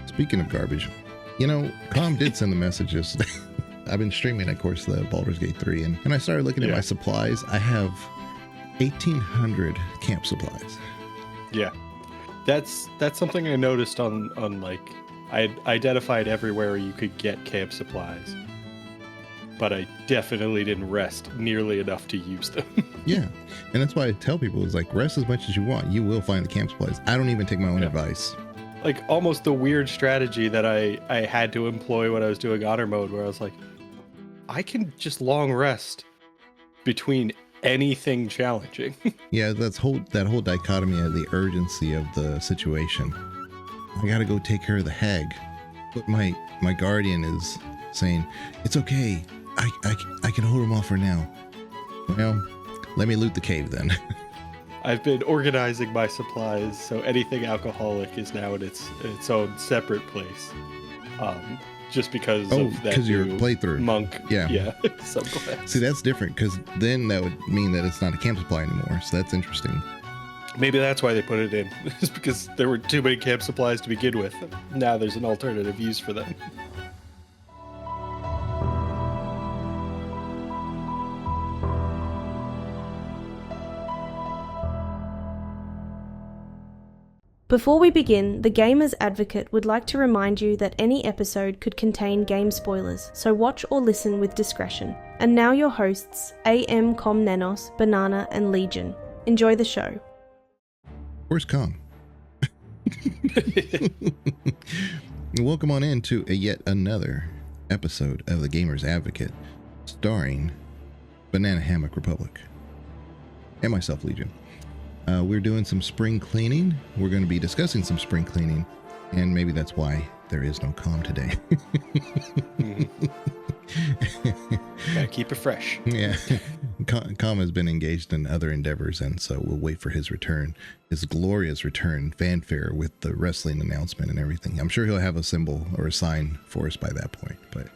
Speaking of garbage, Com did send the messages. I've been streaming, of course, the Baldur's Gate 3, and I started looking at my supplies. I have 1,800 camp supplies. Yeah, that's something I noticed on like, I identified everywhere you could get camp supplies, but I definitely didn't rest nearly enough to use them. Yeah, and that's why I tell people, is like, rest as much as you want. You will find the camp supplies. I don't even take my own advice. Like, almost the weird strategy that I had to employ when I was doing honor mode, where I was like, I can just long rest between anything challenging. Yeah, that whole dichotomy of the urgency of the situation. I gotta go take care of the hag, but my guardian is saying, it's okay, I can hold him off for now. Well, let me loot the cave then. I've been organizing my supplies so anything alcoholic is now in its own separate place. Just because of that because your playthrough monk. Yeah. Subclass. See, that's different, because then that would mean that it's not a camp supply anymore. So that's interesting. Maybe that's why they put it in. It's because there were too many camp supplies to begin with. Now there's an alternative use for them. Before we begin, the Gamer's Advocate would like to remind you that any episode could contain game spoilers, so watch or listen with discretion. And now your hosts, AM Comnenos, Banana, and Legion. Enjoy the show. Where's Com? Welcome on in to yet another episode of the Gamer's Advocate, starring Banana Hammock Republic and myself, Legion. We're doing some spring cleaning. We're going to be discussing some spring cleaning, and maybe that's why there is no Com today. Gotta keep it fresh. Yeah. Com has been engaged in other endeavors, and so we'll wait for his return, his glorious return, fanfare with the wrestling announcement and everything. I'm sure he'll have a symbol or a sign for us by that point, but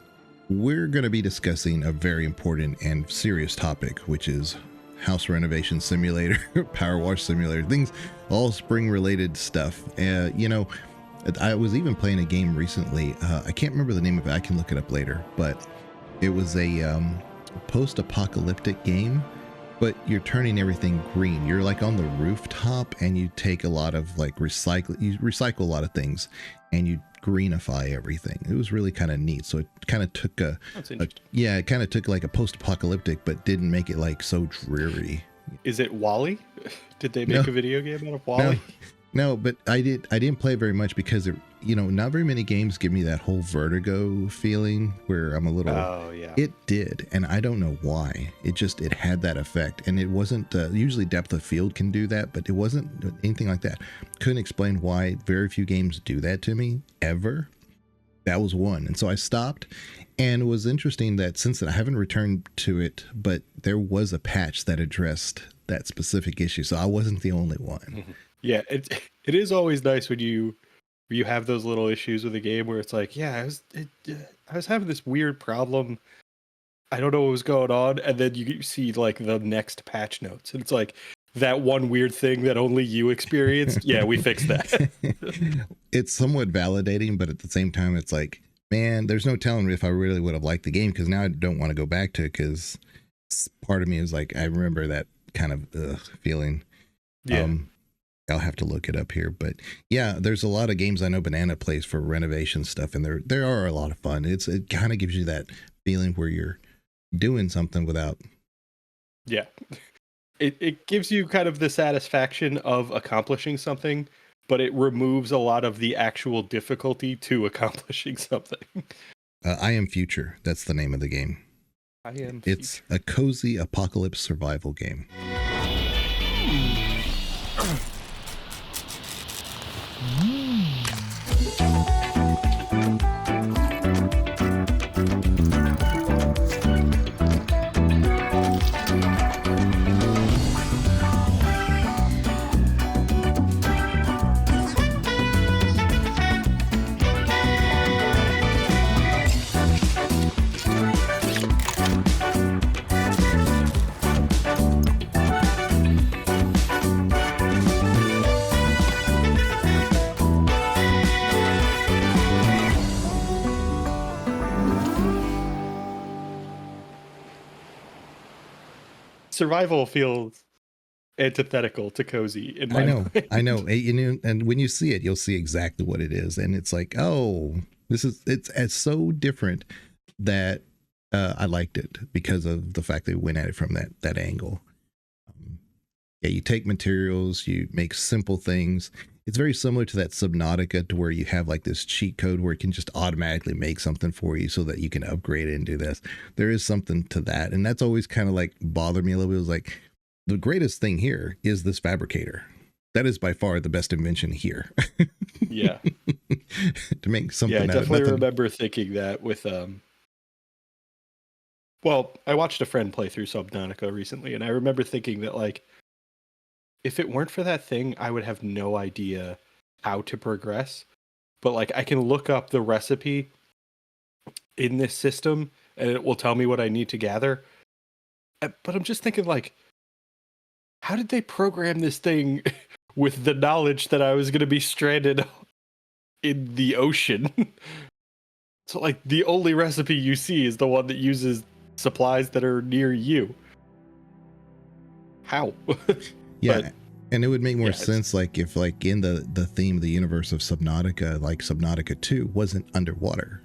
we're going to be discussing a very important and serious topic, which is House Renovation Simulator, PowerWash Simulator, things, all spring related stuff. I was even playing a game recently. I can't remember the name of it. I can look it up later, but it was a post-apocalyptic game, but you're turning everything green. You're like on the rooftop, and you take a lot of like recycle a lot of things, and you greenify everything. It was really kind of neat. So it kind of took it kind of took like a post-apocalyptic, but didn't make it like so dreary. Is it Wall-E? Did they make a video game out of Wall-E? No, but I didn't play very much because not very many games give me that whole Vertigo feeling where I'm a little. Oh yeah. It did, and I don't know why. It had that effect, and it wasn't usually depth of field can do that, but it wasn't anything like that. Couldn't explain why. Very few games do that to me ever. That was one, and so I stopped. And it was interesting that since then I haven't returned to it, but there was a patch that addressed that specific issue, so I wasn't the only one. Mm-hmm. Yeah, it is always nice when you have those little issues with a game where it's like, I was having this weird problem. I don't know what was going on, and then you see like the next patch notes, and it's like that one weird thing that only you experienced. Yeah, we fixed that. It's somewhat validating, but at the same time, it's like, man, there's no telling if I really would have liked the game, because now I don't want to go back to it, because part of me is like, I remember that kind of feeling. Yeah. I'll have to look it up here, but yeah, there's a lot of games I know Banana plays for renovation stuff, and there are a lot of fun. It kind of gives you that feeling where you're doing something without. Yeah, it gives you kind of the satisfaction of accomplishing something, but it removes a lot of the actual difficulty to accomplishing something. I Am Future. That's the name of the game. I Am. It's Future. a cozy apocalypse survival game. survival feels antithetical to cozy in my mind. I know. And when you see it, you'll see exactly what it is. And it's like, oh, it's so different that I liked it because of the fact that we went at it from that angle. Yeah, you take materials, you make simple things. It's very similar to that Subnautica, to where you have like this cheat code where it can just automatically make something for you so that you can upgrade it and do this. There is something to that. And that's always kind of like bothered me a little bit. It was like, the greatest thing here is this fabricator. That is by far the best invention here. Yeah. To make something I out of definitely nothing. remember thinking that with well, I watched a friend play through Subnautica recently, and I remember thinking that, like, if it weren't for that thing, I would have no idea how to progress. But, like, I can look up the recipe in this system, and it will tell me what I need to gather. But I'm just thinking, like, how did they program this thing with the knowledge that I was going to be stranded in the ocean? So, like, the only recipe you see is the one that uses supplies that are near you. How? Yeah. But, and it would make more sense, like, if, like, in the theme of the universe of Subnautica, like Subnautica 2 wasn't underwater.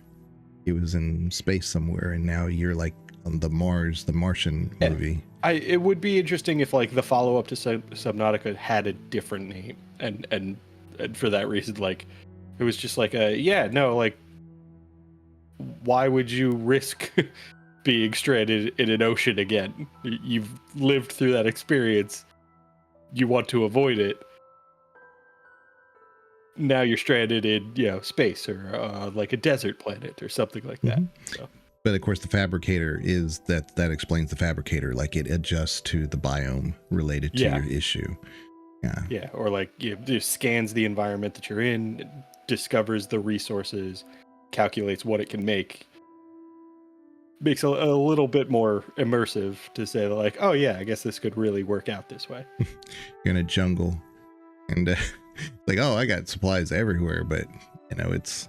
It was in space somewhere, and now you're like on the Martian movie. It would be interesting if, like, the follow-up to Subnautica had a different name, and for that reason, like, it was just like like, why would you risk being stranded in an ocean again? You've lived through that experience. You want to avoid it. Now you're stranded in, space or like a desert planet or something like that. So. But of course, the fabricator is that explains the fabricator. Like, it adjusts to the biome related to your issue. Yeah. Or like, just scans the environment that you're in, discovers the resources, calculates what it can make. Makes a little bit more immersive to say, like, oh yeah, I guess this could really work out this way. You're in a jungle, and like, oh, I got supplies everywhere, but it's,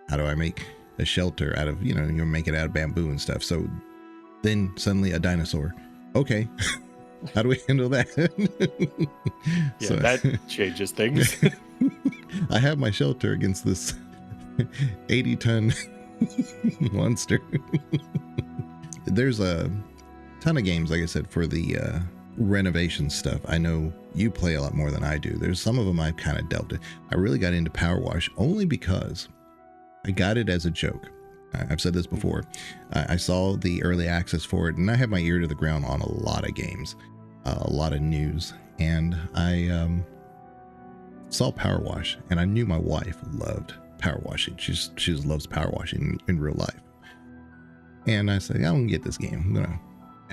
how do I make a shelter out of, you make it out of bamboo and stuff. So then suddenly a dinosaur. Okay. How do we handle that? So that changes things. I have my shelter against this 80-ton monster. There's a ton of games, like I said, for the renovation stuff. I know you play a lot more than I do. There's some of them I've kind of delved in. I really got into PowerWash only because I got it as a joke. I've said this before. I saw the early access for it, and I have my ear to the ground on a lot of games, a lot of news, and I saw PowerWash, and I knew my wife loved PowerWashing. She just loves PowerWashing in real life. And I said, I'm gonna get this game. I'm gonna,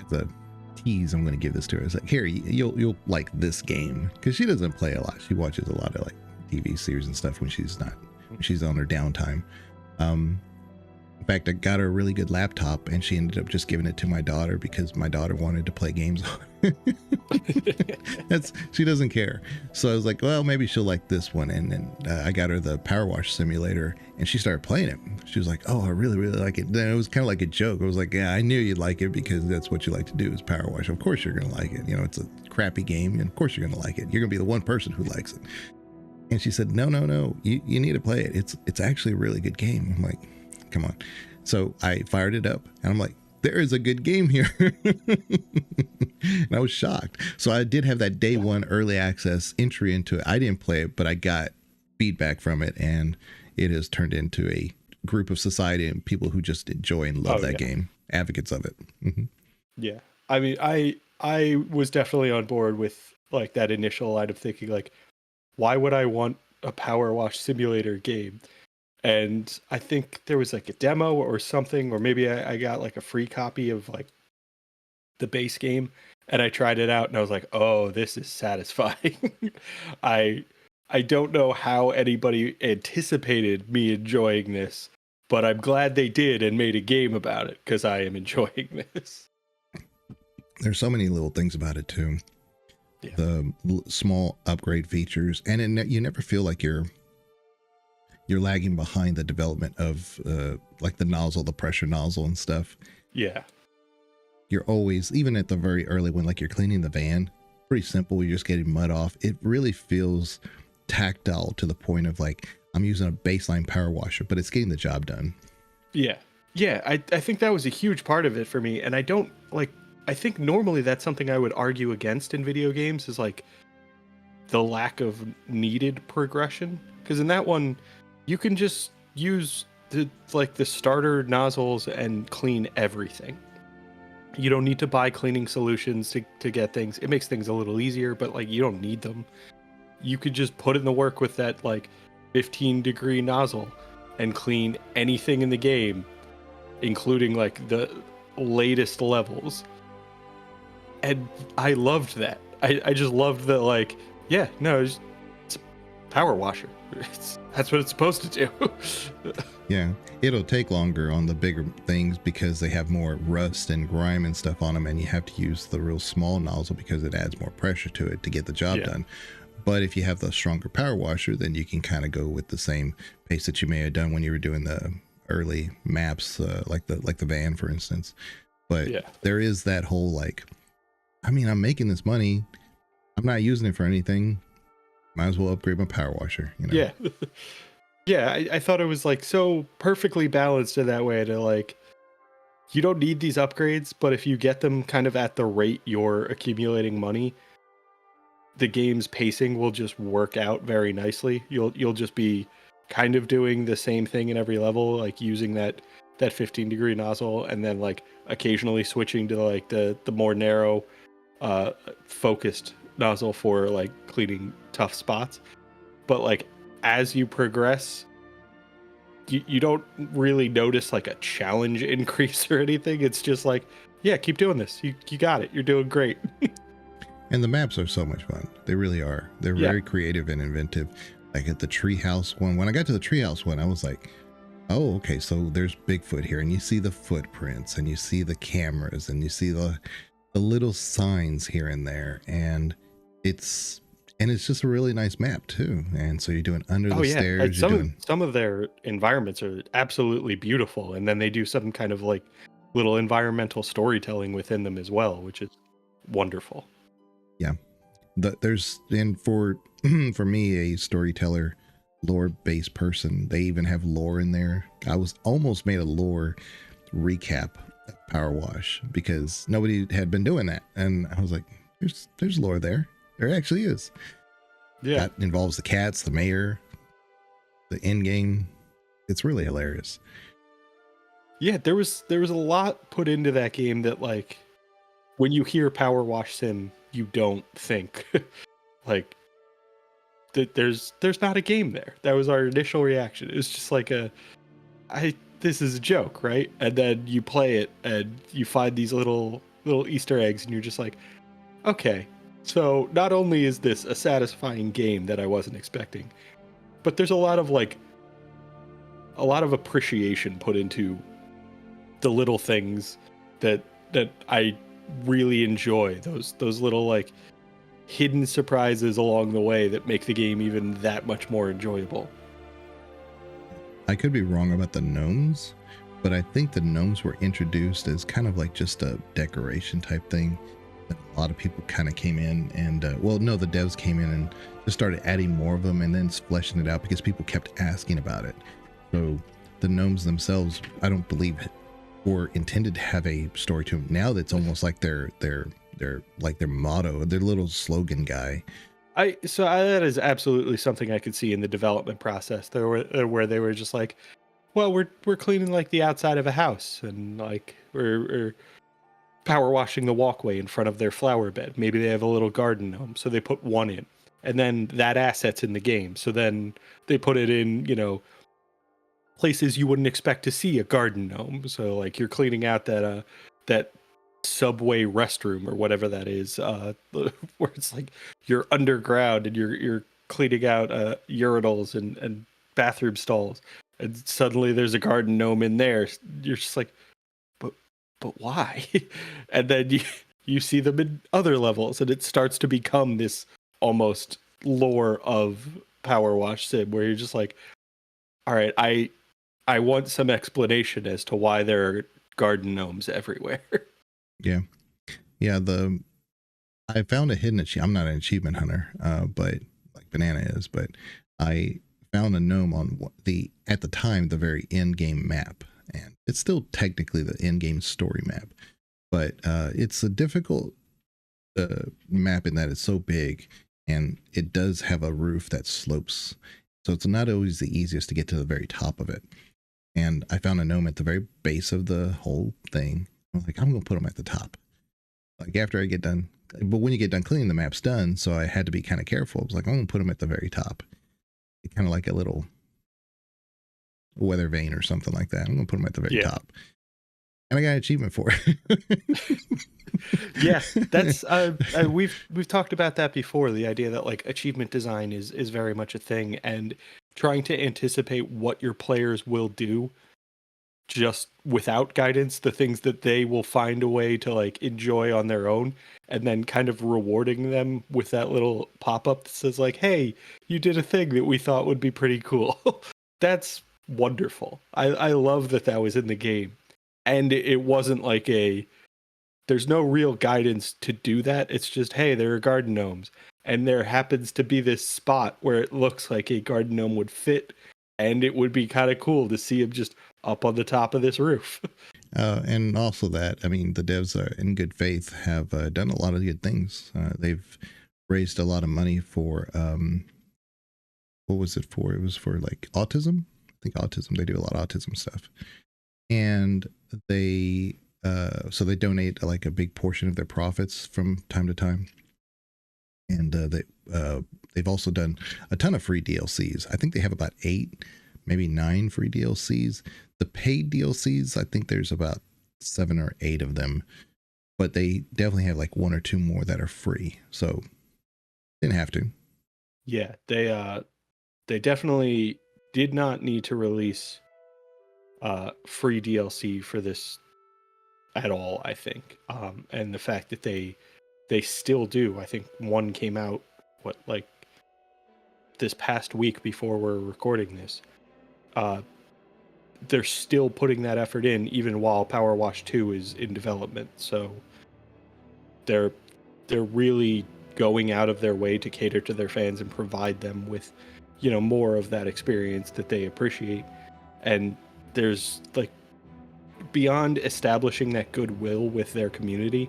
as a tease, I'm gonna give this to her. I was like, here, you'll like this game, because she doesn't play a lot. She watches a lot of like TV series and stuff when she's on her downtime. In fact, I got her a really good laptop, and she ended up just giving it to my daughter because my daughter wanted to play games on it. She doesn't care. So I was like, well, maybe she'll like this one. And then I got her the PowerWash Simulator, and she started playing it. She was like, oh, I really, really like it. Then it was kind of like a joke. I was like, yeah, I knew you'd like it because that's what you like to do is PowerWash. Of course you're going to like it. It's a crappy game, and of course you're going to like it. You're going to be the one person who likes it. And she said, no, you need to play it. It's actually a really good game. I'm like, come on. So I fired it up, and I'm like, there is a good game here. And I was shocked. So I did have that day one early access entry into it. I didn't play it, but I got feedback from it, and it has turned into a group of society and people who just enjoy and love that game, advocates of it. Mm-hmm. Yeah. I mean, I was definitely on board with like that initial line of thinking, like, why would I want a PowerWash Simulator game? And I think there was like a demo or something, or maybe I got like a free copy of like the base game, and I tried it out, and I was like, oh, this is satisfying. I don't know how anybody anticipated me enjoying this, but I'm glad they did and made a game about it, because I am enjoying this. There's so many little things about it too. Yeah. The small upgrade features, and you never feel like you're lagging behind the development of like the nozzle, the pressure nozzle and stuff. Yeah. you're always, even at the very early when like you're cleaning the van, pretty simple. You're just getting mud off. It really feels tactile to the point of like I'm using a baseline power washer, but it's getting the job done. Yeah. Yeah, I think that was a huge part of it for me. And I don't like, I think normally that's something I would argue against in video games is like the lack of needed progression. Because in that one, you can just use the starter nozzles and clean everything. You don't need to buy cleaning solutions to get things. It makes things a little easier, but like you don't need them. You could just put in the work with that like 15-degree nozzle and clean anything in the game, including like the latest levels. And I loved that. I just loved that, like, yeah, no, it's a power washer. That's what it's supposed to do. Yeah, it'll take longer on the bigger things because they have more rust and grime and stuff on them, and you have to use the real small nozzle because it adds more pressure to it to get the job done. But if you have the stronger power washer, then you can kind of go with the same pace that you may have done when you were doing the early maps, like the van, for instance. But there is that whole like, I mean, I'm making this money, I'm not using it for anything, might as well upgrade my power washer, you know? Yeah. Yeah, I thought it was like so perfectly balanced in that way to like, you don't need these upgrades, but if you get them kind of at the rate you're accumulating money, the game's pacing will just work out very nicely. You'll just be kind of doing the same thing in every level, like using that 15-degree nozzle, and then like occasionally switching to like the more narrow, focused nozzle for like cleaning tough spots. But like as you progress, you don't really notice like a challenge increase or anything. It's just like, yeah, keep doing this. You got it. You're doing great. And the maps are so much fun. They really are. They're very creative and inventive. Like at the treehouse one, when I got to the treehouse one, I was like, oh, okay, so there's Bigfoot here, and you see the footprints, and you see the cameras, and you see the little signs here and there, and it's just a really nice map too. And so you're doing under the stairs. Some of their environments are absolutely beautiful, and then they do some kind of like little environmental storytelling within them as well, which is wonderful. Yeah, for me, a storyteller, lore-based person, they even have lore in there. I was almost made a lore recap of Power Wash because nobody had been doing that, and I was like, there's lore there. There actually is. Yeah, that involves the cats, the mayor, the end game. It's really hilarious. Yeah, there was a lot put into that game that like when you hear Power Wash Sim, you don't think like that there's not a game there. That was our initial reaction. It was just like this is a joke, right? And then you play it and you find these little Easter eggs and you're just like, okay, so not only is this a satisfying game that I wasn't expecting, but there's a lot of appreciation put into the little things that I really enjoy. Those little like hidden surprises along the way that make the game even that much more enjoyable. I could be wrong about the gnomes, but I think the gnomes were introduced as kind of like just a decoration type thing. A lot of people kind of came in and the devs came in and just started adding more of them and then fleshing it out because people kept asking about it. So the gnomes themselves, I don't believe were intended to have a story to them. Now that's almost like their like their motto, their little slogan guy. That is absolutely something I could see in the development process. Where they were just like, well, we're cleaning like the outside of a house, and like we're power washing the walkway in front of their flower bed. Maybe they have a little garden gnome, so they put one in, and then that asset's in the game. So then they put it in, places you wouldn't expect to see a garden gnome. So like you're cleaning out that subway restroom or whatever that is, where it's like you're underground and you're cleaning out urinals and bathroom stalls, and suddenly there's a garden gnome in there. You're just like, but why? And then you see them in other levels, and it starts to become this almost lore of Power Wash Sim, where you're just like, all right, I want some explanation as to why there are garden gnomes everywhere. Yeah. Yeah. I found a hidden achievement. I'm not an achievement hunter, but like Banana is, but I found a gnome on at the time, the very end game map. And it's still technically the end game story map, but it's a difficult map in that it's so big and it does have a roof that slopes. So it's not always the easiest to get to the very top of it. And I found a gnome at the very base of the whole thing. I'm like, I'm going to put him at the top. Like after I get done, but when you get done cleaning, the map's done. So I had to be kind of careful. I was like, I'm going to put him at the very top. Kind of like a little weather vane or something like that. I'm going to put him at the very top. And I got an achievement for it. Yeah, that's we've talked about that before. The idea that like achievement design is very much a thing, and trying to anticipate what your players will do just without guidance, the things that they will find a way to like enjoy on their own, and then kind of rewarding them with that little pop-up that says like, hey, you did a thing that we thought would be pretty cool. That's wonderful. I love that was in the game. And it wasn't like there's no real guidance to do that. It's just, hey, there are garden gnomes. And there happens to be this spot where it looks like a garden gnome would fit. And it would be kind of cool to see him just up on the top of this roof. And also that, I mean, the devs in good faith have done a lot of good things. They've raised a lot of money for, what was it for? It was for like autism. I think autism, they do a lot of autism stuff. And they so they donate like a big portion of their profits from time to time, and they've also done a ton of free DLCs. I think they have about 8, maybe 9 free DLCs. The paid DLCs, I think there's about 7 or 8 of them, but they definitely have like 1 or 2 more that are free. So didn't have to. Yeah, they definitely did not need to release free DLC for this at all, I think. And the fact that they still do. I think one came out like this past week before we're recording this. They're still putting that effort in even while PowerWash 2 is in development. So they're really going out of their way to cater to their fans and provide them with, more of that experience that they appreciate. And there's like, beyond establishing that goodwill with their community,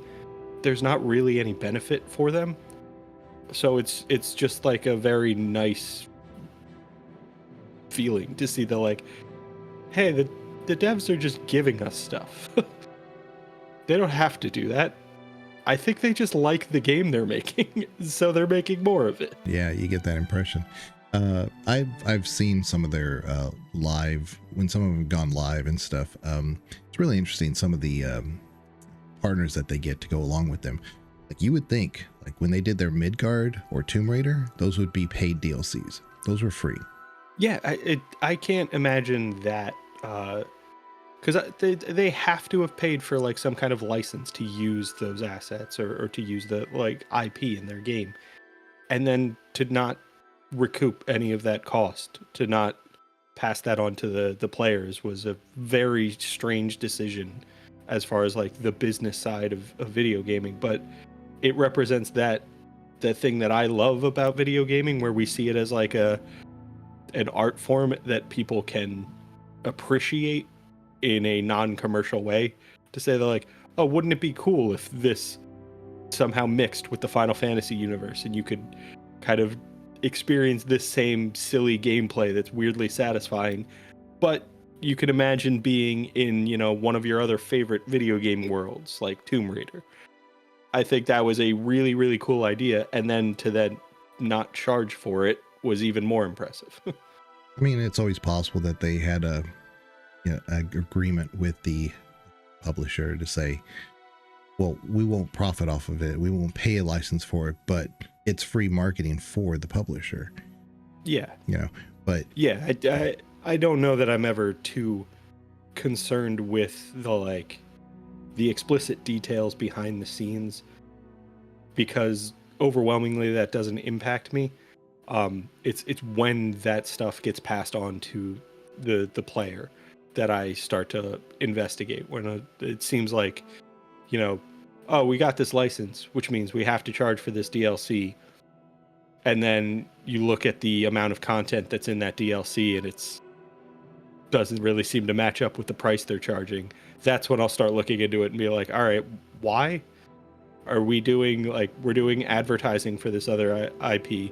there's not really any benefit for them. So it's just like a very nice feeling to see the like, hey, the devs are just giving us stuff. They don't have to do that. I think they just like the game they're making, so they're making more of it. Yeah, you get that impression. I've seen some of their live, when some of them have gone live and stuff. It's really interesting, some of the partners that they get to go along with them. Like you would think, like when they did their Midgard or Tomb Raider, those would be paid DLCs. Those were free. Yeah, I can't imagine that, because they have to have paid for like some kind of license to use those assets or to use the like IP in their game, and then to not recoup any of that cost, to not pass that on to the players, was a very strange decision as far as like the business side of video gaming. But it represents that thing that I love about video gaming, where we see it as like an art form that people can appreciate in a non-commercial way, to say they're like, oh, wouldn't it be cool if this somehow mixed with the Final Fantasy universe and you could kind of experience this same silly gameplay that's weirdly satisfying, but you could imagine being in, one of your other favorite video game worlds like Tomb Raider. I think that was a really, really cool idea, and then to then not charge for it was even more impressive. I mean, it's always possible that they had a agreement with the publisher to say, well, we won't profit off of it, we won't pay a license for it, but it's free marketing for the publisher. Yeah. But yeah, I don't know that I'm ever too concerned with the explicit details behind the scenes, because overwhelmingly that doesn't impact me. It's when that stuff gets passed on to the player that I start to investigate, when it seems like, oh, we got this license, which means we have to charge for this DLC. And then you look at the amount of content that's in that DLC and it's doesn't really seem to match up with the price they're charging. That's when I'll start looking into it and be like, all right, why are we doing, like, we're doing advertising for this other IP.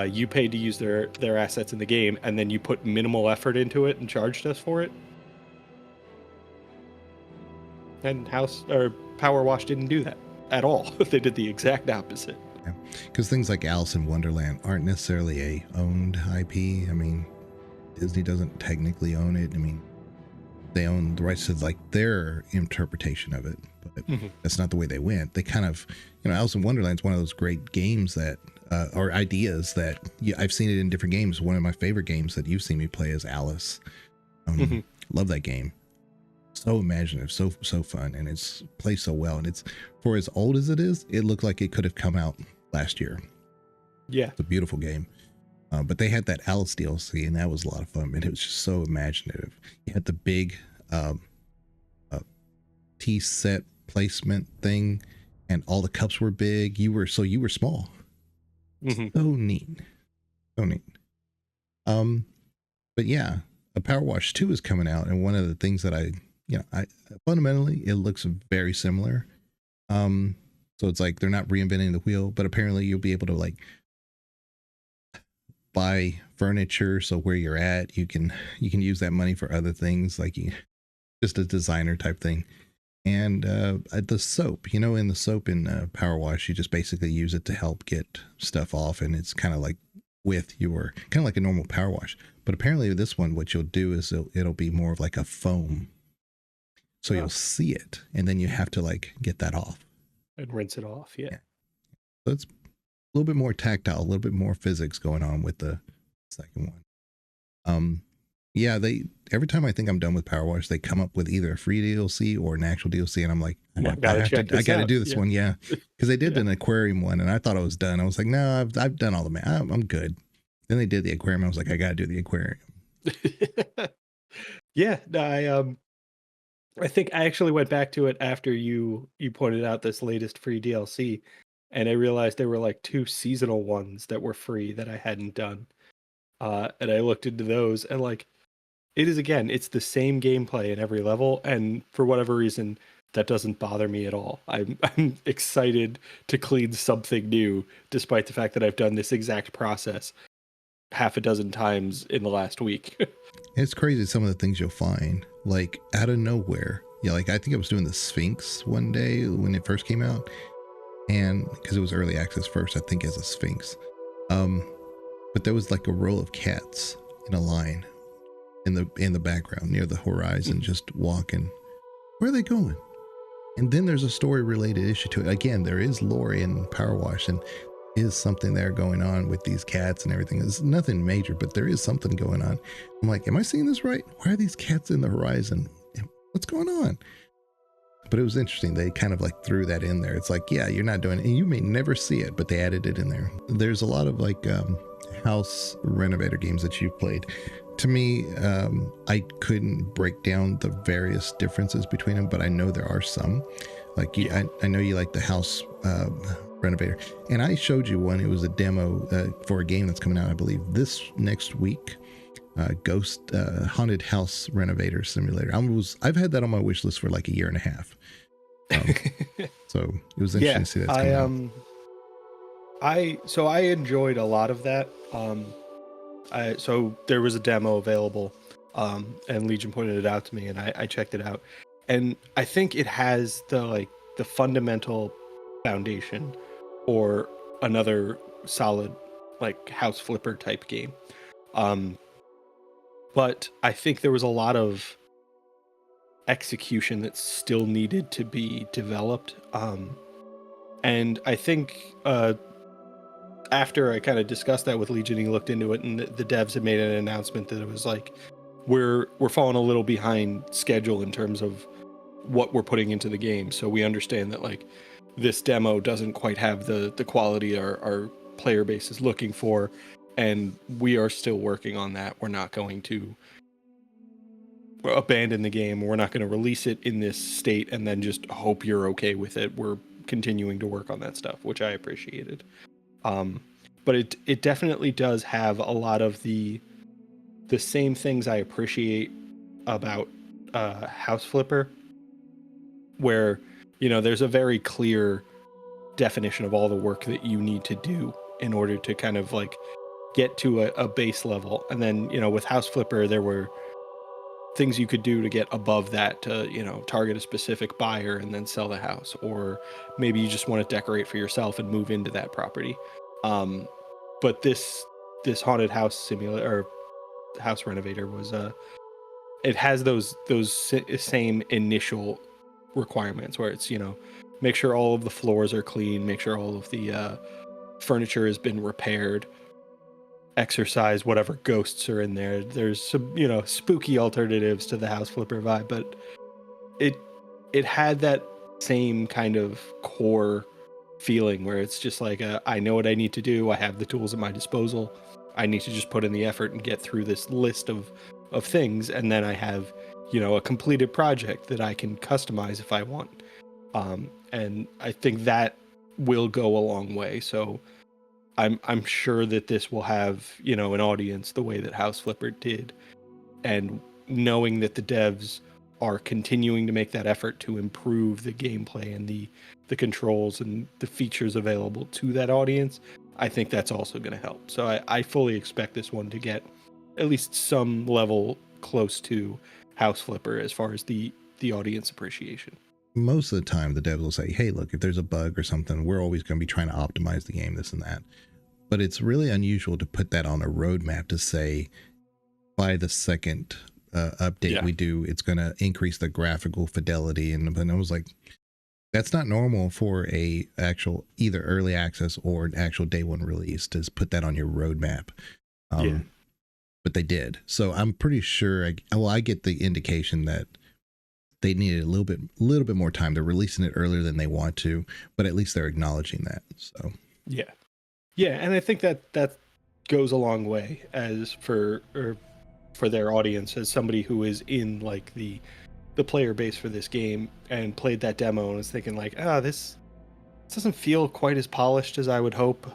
You paid to use their assets in the game, and then you put minimal effort into it and charged us for it. And PowerWash didn't do that at all. They did the exact opposite. Because things like Alice in Wonderland aren't necessarily a owned IP. I mean, Disney doesn't technically own it. I mean, they own the rights to like their interpretation of it, but that's not the way they went. They kind of, Alice in Wonderland is one of those great games that, or ideas that I've seen it in different games. One of my favorite games that you've seen me play is Alice. Love that game. So imaginative, so fun, and it's played so well. And it's, for as old as it is, it looked like it could have come out last year. Yeah, it's a beautiful game. But they had that Alice DLC, and that was a lot of fun. And it was just so imaginative. You had the big tea set placement thing, and all the cups were big. You were small. So neat, so neat. But yeah, a PowerWash 2 is coming out, and one of the things that I fundamentally it looks very similar. So it's like they're not reinventing the wheel, but apparently you'll be able to like buy furniture. So where you're at, you can use that money for other things, like just a designer type thing. And the soap, in the soap in PowerWash, you just basically use it to help get stuff off, and it's kind of like with your kind of like a normal PowerWash. But apparently this one, what you'll do is it'll be more of like a foam. So you'll see it, and then you have to like get that off and rinse it off. Yeah. So it's a little bit more tactile, a little bit more physics going on with the second one. Yeah, every time I think I'm done with PowerWash, they come up with either a free DLC or an actual DLC, and I'm like, I got to do this one, because they did an aquarium one, and I thought I was done. I was like, no, I've done all the I'm good. Then they did the aquarium. I was like, I got to do the aquarium. Yeah, I think I actually went back to it after you pointed out this latest free DLC, and I realized there were like 2 seasonal ones that were free that I hadn't done. And I looked into those, and like, it's the same gameplay in every level, and for whatever reason, that doesn't bother me at all. I'm excited to clean something new, despite the fact that I've done this exact process half a dozen times in the last week. It's crazy some of the things you'll find, like out of nowhere. Yeah, like I think I was doing the Sphinx one day when it first came out, and because it was early access first, I think as a Sphinx. But there was like a row of cats in a line in the background near the horizon, just walking. Where are they going? And then there's a story related issue to it. Again, there is lore in PowerWash, and is something there going on with these cats and everything. It's nothing major, but there is something going on. I'm like, am I seeing this right? Why are these cats in the horizon? What's going on? But it was interesting. They kind of like threw that in there. It's like, yeah, you're not doing it, and you may never see it, but they added it in there. There's a lot of like house renovator games that you've played. To me, I couldn't break down the various differences between them, but I know there are some. Like I know you like the house renovator, and I showed you one. It was a demo for a game that's coming out, I believe, this next week. Ghost Haunted House Renovator Simulator. I've had that on my wish list for like a year and a half. So it was interesting to see that coming out. I enjoyed a lot of that. So there was a demo available, and Legion pointed it out to me, and I checked it out, and I think it has the fundamental foundation or another solid like house flipper type game. But I think there was a lot of execution that still needed to be developed. And I think after I kind of discussed that with Legion, he looked into it, and the devs had made an announcement that it was like, we're falling a little behind schedule in terms of what we're putting into the game. So we understand that like this demo doesn't quite have the quality our player base is looking for, and we are still working on that. We're abandon the game. We're not going to release it in this state and then just hope you're okay with it. We're continuing to work on that stuff, which I appreciated. But it definitely does have a lot of the same things I appreciate about House Flipper, where, you know, there's a very clear definition of all the work that you need to do in order to kind of like get to a base level. And then, you know, with House Flipper, there were things you could do to get above that to, you know, target a specific buyer and then sell the house, or maybe you just want to decorate for yourself and move into that property. But this haunted house simulator or house renovator was it has those same initial requirements where it's, you know, make sure all of the floors are clean, make sure all of the furniture has been repaired, exercise whatever ghosts are in there. There's some, you know, spooky alternatives to the House Flipper vibe, but it had that same kind of core feeling where it's just like, I know what I need to do. I have the tools at my disposal. I need to just put in the effort and get through this list of things, and then I have, you know, a completed project that I can customize if I want. And I think that will go a long way. So I'm sure that this will have, you know, an audience the way that House Flipper did, and knowing that the devs are continuing to make that effort to improve the gameplay and the controls and the features available to that audience, I think that's also going to help. So I fully expect this one to get at least some level close to House Flipper as far as the audience appreciation. Most of the time the devs will say, hey, look, if there's a bug or something, we're always going to be trying to optimize the game, this and that. But it's really unusual to put that on a roadmap to say, by the second update we do, it's going to increase the graphical fidelity. And I was like, that's not normal for a actual either early access or an actual day one release to put that on your roadmap. But they did. So I'm pretty sure, I get the indication that they needed a little bit more time. They're releasing it earlier than they want to, but at least they're acknowledging that. So yeah, and I think that goes a long way as for their audience, as somebody who is in like the player base for this game and played that demo and was thinking like, this doesn't feel quite as polished as I would hope.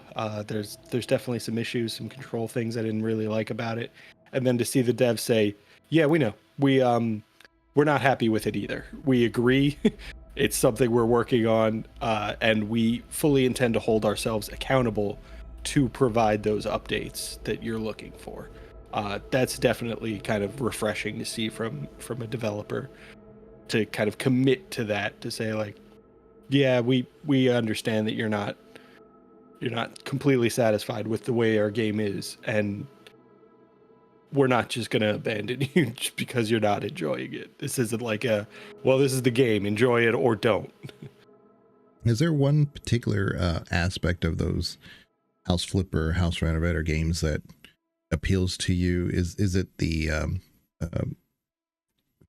There's definitely some issues, some control things I didn't really like about it. And then to see the devs say, yeah, we know, we're not happy with it either. We agree. It's something we're working on, and we fully intend to hold ourselves accountable to provide those updates that you're looking for. That's definitely kind of refreshing to see from a developer, to kind of commit to that, to say like, yeah, we understand that you're not completely satisfied with the way our game is, and we're not just going to abandon you just because you're not enjoying it. This isn't like this is the game, enjoy it or don't. Is there one particular aspect of those House Flipper, House Renovator games that appeals to you? Is it the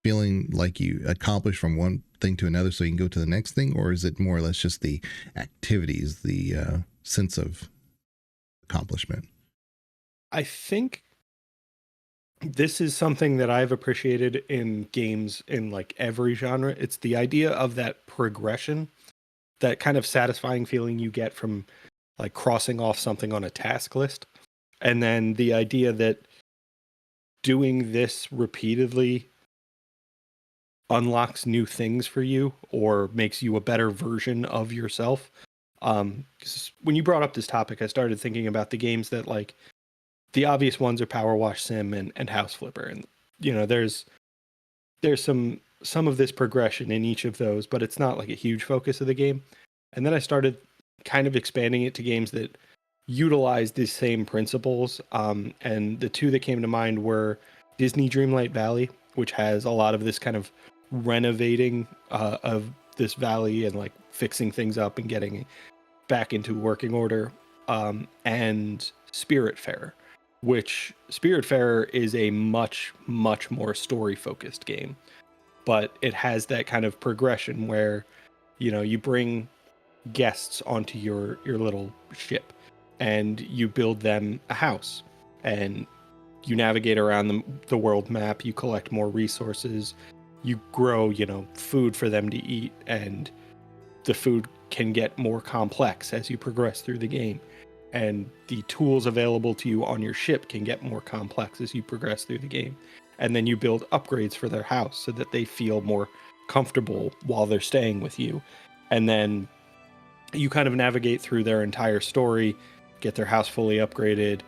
feeling like you accomplish from one thing to another so you can go to the next thing, or is it more or less just the activities, the sense of accomplishment? I think this is something that I've appreciated in games in like every genre. It's the idea of that progression, that kind of satisfying feeling you get from like crossing off something on a task list. And then the idea that doing this repeatedly unlocks new things for you or makes you a better version of yourself. 'Cause when you brought up this topic, I started thinking about the games that, like, the obvious ones are PowerWash Sim and House Flipper. And, you know, there's some of this progression in each of those, but it's not like a huge focus of the game. And then I started kind of expanding it to games that utilize these same principles. And the two that came to mind were Disney Dreamlight Valley, which has a lot of this kind of renovating of this valley and like fixing things up and getting back into working order, and Spiritfarer, which Spiritfarer is a much more story focused game, but it has that kind of progression where, you know, you bring guests onto your little ship and you build them a house, and you navigate around the world map, you collect more resources, you grow, food for them to eat, and the food can get more complex as you progress through the game. And the tools available to you on your ship can get more complex as you progress through the game. And then you build upgrades for their house so that they feel more comfortable while they're staying with you. And then you kind of navigate through their entire story, get their house fully upgraded,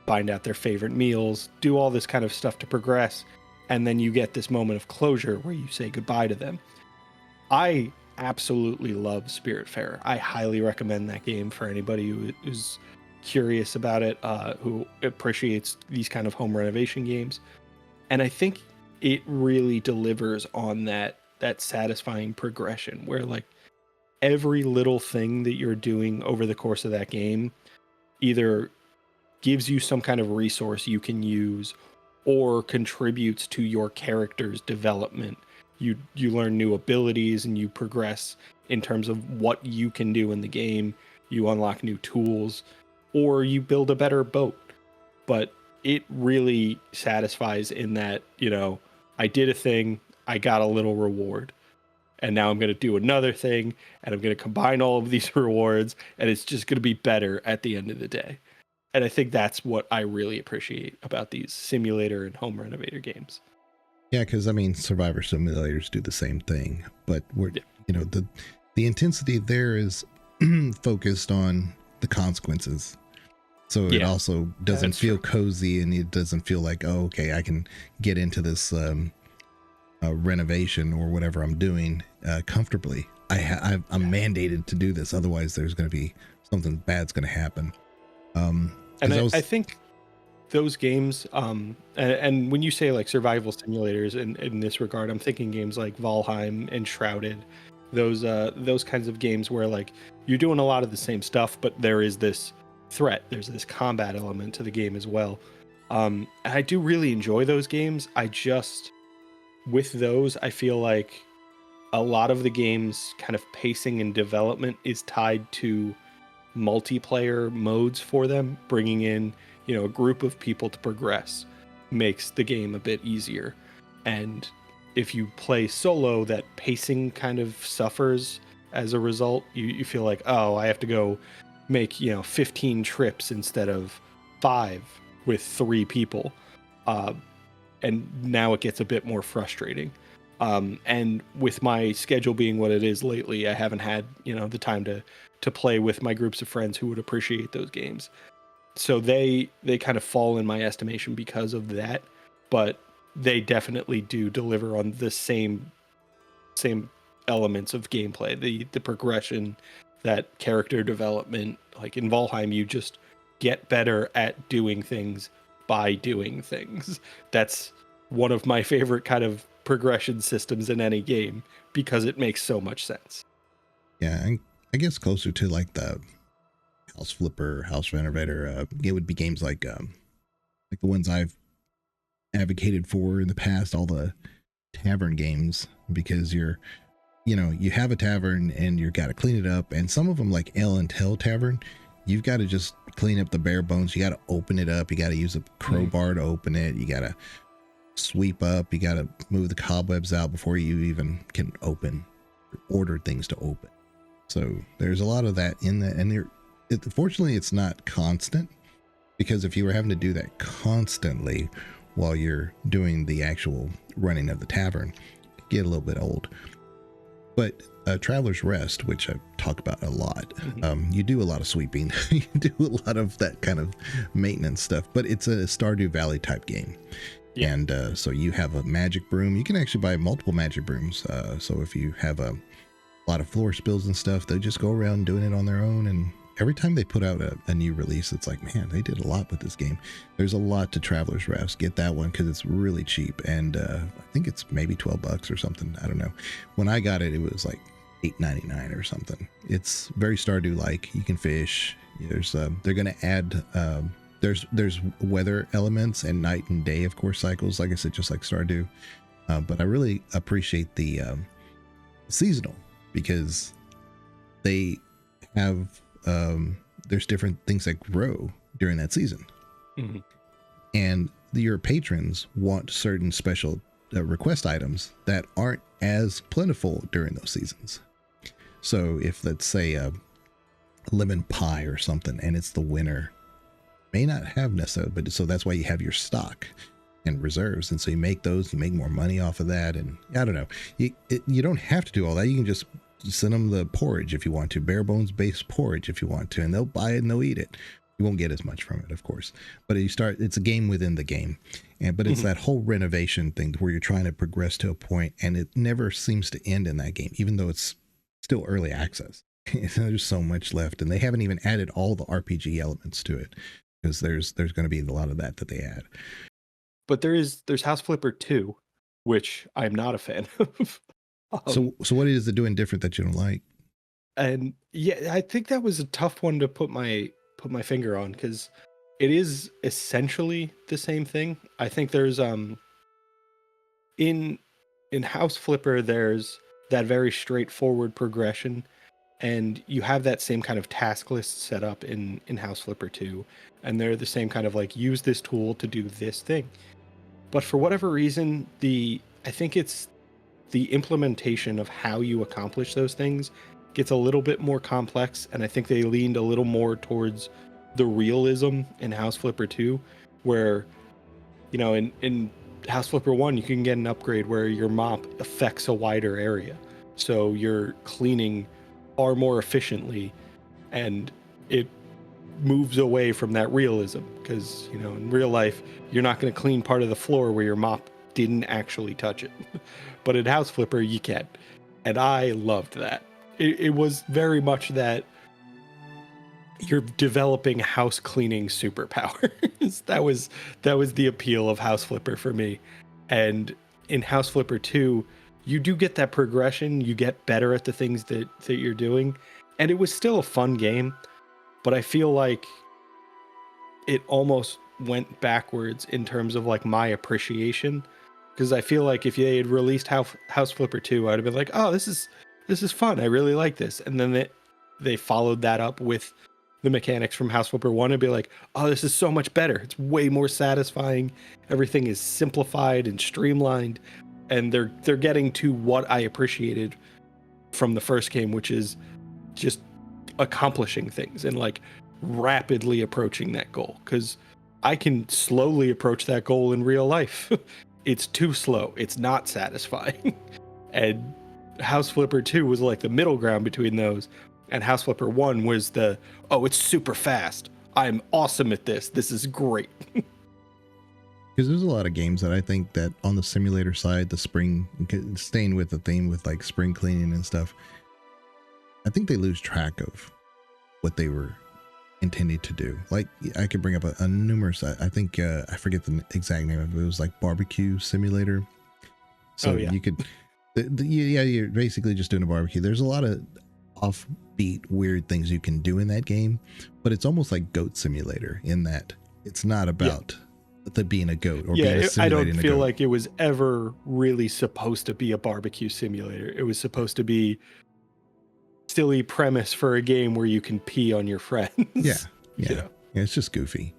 find out their favorite meals, do all this kind of stuff to progress. And then you get this moment of closure where you say goodbye to them. I absolutely love Spiritfarer. I highly recommend that game for anybody who's curious about it, who appreciates these kind of home renovation games. And I think it really delivers on that satisfying progression where like every little thing that you're doing over the course of that game either gives you some kind of resource you can use or contributes to your character's development. You learn new abilities and you progress in terms of what you can do in the game. You unlock new tools or you build a better boat. But it really satisfies in that, I did a thing, I got a little reward. And now I'm going to do another thing and I'm going to combine all of these rewards and it's just going to be better at the end of the day. And I think that's what I really appreciate about these simulator and home renovator games. Yeah, because I mean, survivor simulators do the same thing, but the intensity there is focused on the consequences. So it also doesn't feel cozy, and it doesn't feel like, oh, okay, I can get into this renovation or whatever I'm doing comfortably. I'm mandated to do this, otherwise there's going to be something bad's going to happen. And I think those games, and when you say like survival simulators in this regard, I'm thinking games like Valheim and Shrouded, those kinds of games where like you're doing a lot of the same stuff, but there is this threat, there's this combat element to the game as well. And I do really enjoy those games. With those, I feel like a lot of the game's kind of pacing and development is tied to multiplayer modes for them. Bringing in, a group of people to progress makes the game a bit easier. And if you play solo, that pacing kind of suffers as a result. You feel like, oh, I have to go make, 15 trips instead of 5 with 3 people. And now it gets a bit more frustrating. And with my schedule being what it is lately, I haven't had, the time to play with my groups of friends who would appreciate those games. So they kind of fall in my estimation because of that, but they definitely do deliver on the same elements of gameplay, the progression, that character development. Like in Valheim, you just get better at doing things by doing things. That's one of my favorite kind of progression systems in any game because it makes so much sense. Yeah, I guess closer to like the house flipper, house renovator, it would be games like the ones I've advocated for in the past, all the tavern games, because you have a tavern and you got to clean it up, and some of them like El and Tel Tavern, you've got to just clean up the bare bones. You got to open it up. You got to use a crowbar to open it. You got to sweep up. You got to move the cobwebs out before you even can order things to open. So there's a lot of that in that, and fortunately it's not constant, because if you were having to do that constantly while you're doing the actual running of the tavern, it could get a little bit old. But Traveler's Rest, which I talk about a lot, you do a lot of sweeping. You do a lot of that kind of maintenance stuff, but it's a Stardew Valley type game. Yeah. And so you have a magic broom. You can actually buy multiple magic brooms. So if you have a lot of floor spills and stuff, they just go around doing it on their own. And every time they put out a new release, it's like, man, they did a lot with this game. There's a lot to Traveler's Rest. Get that one because it's really cheap. And I think it's maybe $12 or something. I don't know. When I got it, it was like $8.99 or something. It's very Stardew-like. You can fish. There's they're going to add there's weather elements and night and day, of course, cycles, like I said, just like Stardew. But I really appreciate the seasonal, because they have there's different things that grow during that season. Mm-hmm. And your patrons want certain special request items that aren't as plentiful during those seasons. So if, let's say, a lemon pie or something, and it's the winter, may not have necessarily, but so that's why you have your stock and reserves, and so you make those, you make more money off of that. And I don't know, you don't have to do all that. You can just send them the porridge if you want to, bare bones based porridge if you want to, and they'll buy it and they'll eat it. You won't get as much from it, of course, but it's a game within the game. But it's that whole renovation thing where you're trying to progress to a point, and it never seems to end in that game, even though it's still early access. There's so much left, and they haven't even added all the RPG elements to it, because there's going to be a lot of that they add. But there's House Flipper 2, which I'm not a fan of. So what is it doing different that you don't like? And yeah, I think that was a tough one to put my finger on, because it is essentially the same thing. I think there's in House Flipper there's that very straightforward progression, and you have that same kind of task list set up in House Flipper 2, and they're the same kind of like, use this tool to do this thing. But for whatever reason, I think it's the implementation of how you accomplish those things gets a little bit more complex, and I think they leaned a little more towards the realism in House Flipper 2, where, you know, in House Flipper 1, you can get an upgrade where your mop affects a wider area. So you're cleaning far more efficiently, and it moves away from that realism, because, you know, in real life, you're not going to clean part of the floor where your mop didn't actually touch it. But in House Flipper, you can. And I loved that. It was very much that you're developing house cleaning superpowers. that was the appeal of House Flipper for me. And in House Flipper 2, you do get that progression. You get better at the things that you're doing. And it was still a fun game, but I feel like it almost went backwards in terms of like my appreciation. Because I feel like if they had released House Flipper 2, I'd have been like, oh, this is fun. I really like this. And then they followed that up with the mechanics from House Flipper 1 and be like, oh, this is so much better. It's way more satisfying. Everything is simplified and streamlined. And they're getting to what I appreciated from the first game, which is just accomplishing things and like rapidly approaching that goal. Because I can slowly approach that goal in real life. It's too slow. It's not satisfying. And House Flipper 2 was like the middle ground between those. And House Flipper 1 was it's super fast. I'm awesome at this. This is great. Because there's a lot of games that I think that on the simulator side, staying with the theme with like spring cleaning and stuff, I think they lose track of what they were intended to do. Like, I could bring up a numerous, I think, I forget the exact name of it. It was like Barbecue Simulator. So you could, you're basically just doing a barbecue. There's a lot of offbeat, weird things you can do in that game, but it's almost like Goat Simulator in that it's not about the being a goat or being a I don't feel like it was ever really supposed to be a barbecue simulator. It was supposed to be silly premise for a game where you can pee on your friends. Yeah. You know? Yeah, it's just goofy.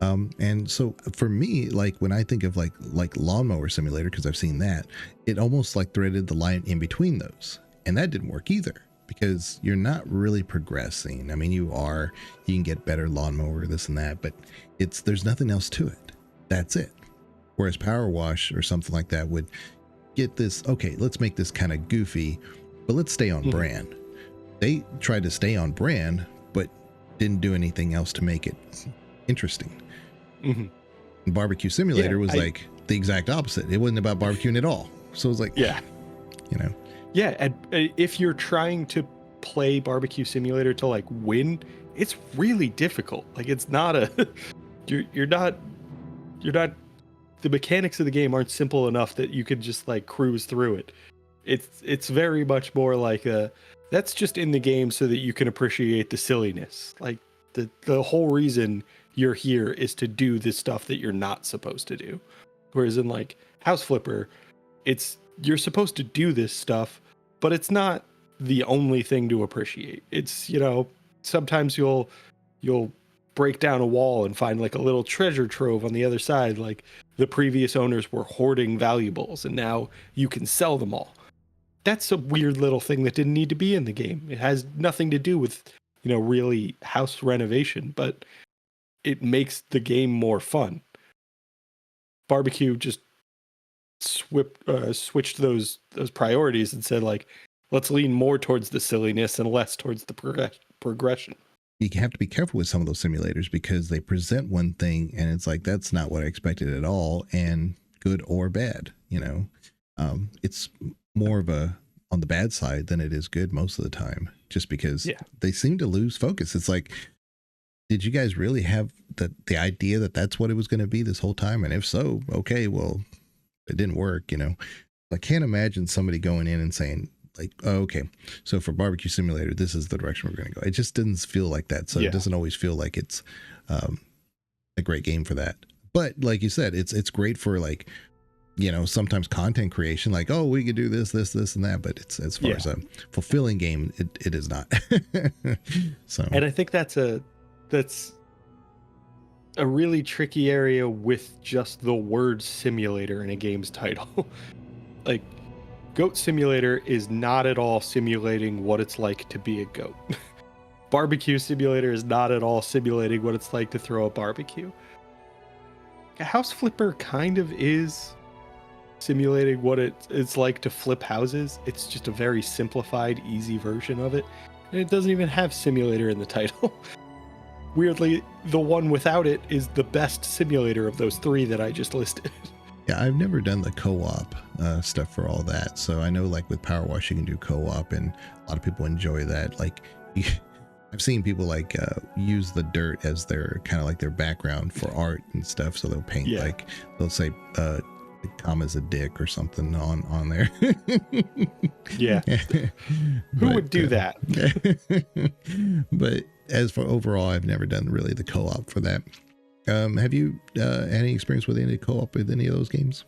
And so for me, like when I think of like Lawnmower Simulator, because I've seen that, it almost like threaded the line in between those, and that didn't work either, because you're not really progressing. I mean, you can get better lawnmower, this and that, but there's nothing else to it. That's it. Whereas PowerWash or something like that would get this, okay, let's make this kind of goofy, but let's stay on brand. They tried to stay on brand, but didn't do anything else to make it interesting. And Barbecue Simulator was like the exact opposite. It wasn't about barbecuing at all. So it was like, you know. Yeah, and if you're trying to play Barbecue Simulator to like win, it's really difficult. Like, it's not you're not the mechanics of the game aren't simple enough that you could just like cruise through it. It's very much more like that's just in the game so that you can appreciate the silliness. Like the whole reason you're here is to do this stuff that you're not supposed to do. Whereas in like House Flipper, you're supposed to do this stuff, but it's not the only thing to appreciate. It's, you know, sometimes you'll break down a wall and find like a little treasure trove on the other side. Like the previous owners were hoarding valuables and now you can sell them all. That's a weird little thing that didn't need to be in the game. It has nothing to do with, really house renovation, but it makes the game more fun. Barbecue just switched those priorities and said, like, let's lean more towards the silliness and less towards the progression. You have to be careful with some of those simulators because they present one thing and it's like, that's not what I expected at all, and good or bad. It's more of a on the bad side than it is good most of the time, just because they seem to lose focus. It's like, did you guys really have the idea that that's what it was going to be this whole time? And if so, okay, well, it didn't work. I can't imagine somebody going in and saying like, oh, okay, so for Barbecue Simulator, this is the direction we're going to go. It just didn't feel like that. So it doesn't always feel like it's a great game for that. But like you said, it's great for like, sometimes content creation, like, oh, we could do this, and that, but it's as far as a fulfilling game, it is not. So, and I think that's a really tricky area with just the word simulator in a game's title. Like, Goat Simulator is not at all simulating what it's like to be a goat. Barbecue Simulator is not at all simulating what it's like to throw a barbecue. A House Flipper kind of is simulating what it's like to flip houses. It's just a very simplified, easy version of it. And it doesn't even have simulator in the title. Weirdly, the one without it is the best simulator of those three that I just listed. Yeah, I've never done the co-op stuff for all that. So I know like with PowerWash, you can do co-op and a lot of people enjoy that. Like I've seen people like use the dirt as their kind of like their background for art and stuff. So they'll paint like, they'll say, comma's a dick or something on there. Yeah. Who would do that? But as for overall, I've never done really the co-op for that. Have you any experience with any co-op with any of those games?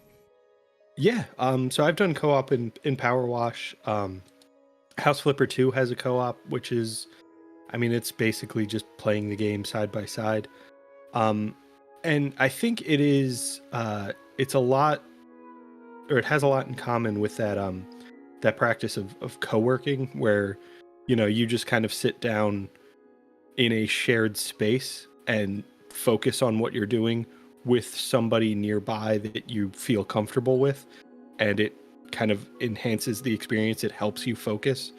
Yeah. So I've done co-op in PowerWash. House Flipper 2 has a co-op, which is, it's basically just playing the game side by side. And I think it is, it's a lot, or it has a lot in common with that practice of co-working where, you just kind of sit down in a shared space and focus on what you're doing with somebody nearby that you feel comfortable with, and it kind of enhances the experience. It helps you focus.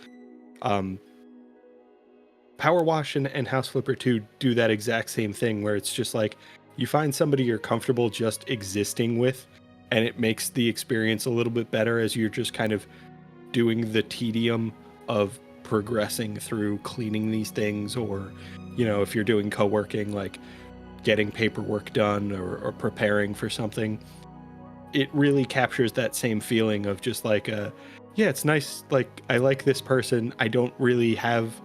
PowerWash and House Flipper 2 do that exact same thing where it's just like you find somebody you're comfortable just existing with, and it makes the experience a little bit better as you're just kind of doing the tedium of progressing through cleaning these things, or if you're doing co-working, like getting paperwork done or preparing for something. It really captures that same feeling of just like it's nice, like I like this person. I don't really have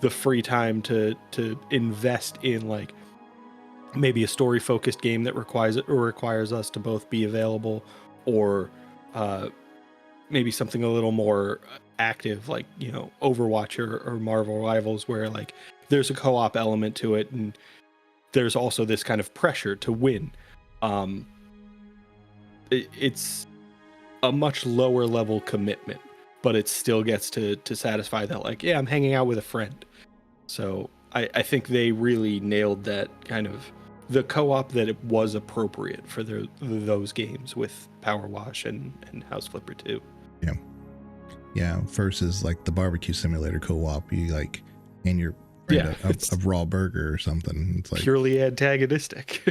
the free time to invest in like maybe a story focused game that requires us to both be available, or maybe something a little more active like Overwatch or Marvel Rivals, where like there's a co-op element to it and there's also this kind of pressure to win. It's a much lower level commitment, but it still gets to satisfy that, like, I'm hanging out with a friend. So I think they really nailed that kind of the co-op that it was appropriate for those games with PowerWash and House Flipper 2. Yeah. Versus like the Barbecue Simulator co-op, you like, and you're a raw burger or something. It's like purely antagonistic.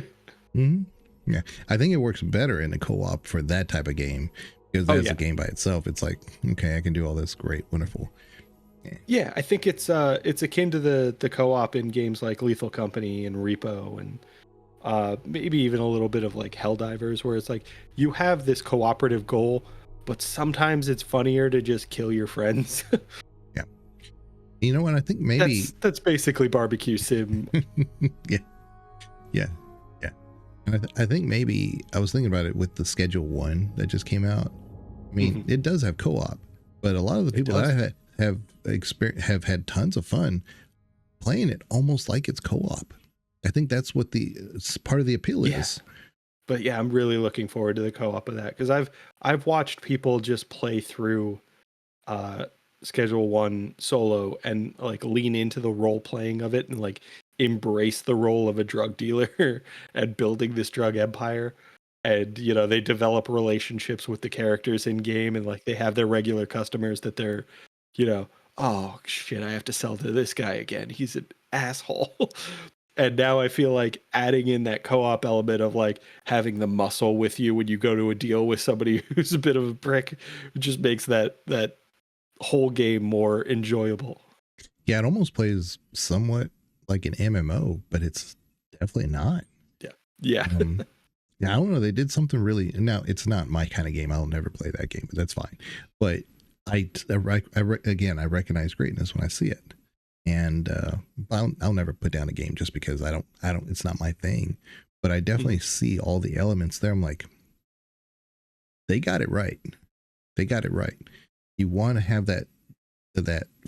Mm-hmm. Yeah, I think it works better in a co-op for that type of game, because as a game by itself, it's like, okay, I can do all this, great, wonderful. Yeah, I think it's akin to the co-op in games like Lethal Company and Repo, and maybe even a little bit of like Helldivers, where it's like you have this cooperative goal, but sometimes it's funnier to just kill your friends. Yeah. You know what? I think maybe that's basically Barbecue Sim. Yeah. And I think maybe I was thinking about it with the Schedule 1 that just came out. I mean, it does have co-op, but a lot of the people that I have had tons of fun playing it almost like it's co-op. I think that's what it's part of the appeal is. But yeah, I'm really looking forward to the co-op of that, because I've watched people just play through Schedule 1 solo and like lean into the role playing of it and like embrace the role of a drug dealer and building this drug empire. And you know, they develop relationships with the characters in game, and like they have their regular customers that they're, you know, oh shit, I have to sell to this guy again, he's an asshole. And now I feel like adding in that co-op element of like having the muscle with you when you go to a deal with somebody who's a bit of a prick just makes that whole game more enjoyable. Yeah, it almost plays somewhat like an MMO, but it's definitely not. Yeah. Yeah, I don't know. They did something really. Now, it's not my kind of game. I'll never play that game, but that's fine. But again, I recognize greatness when I see it, and I'll never put down a game just because I don't. It's not my thing. But I definitely see all the elements there. I'm like, they got it right. They got it right. You want to have that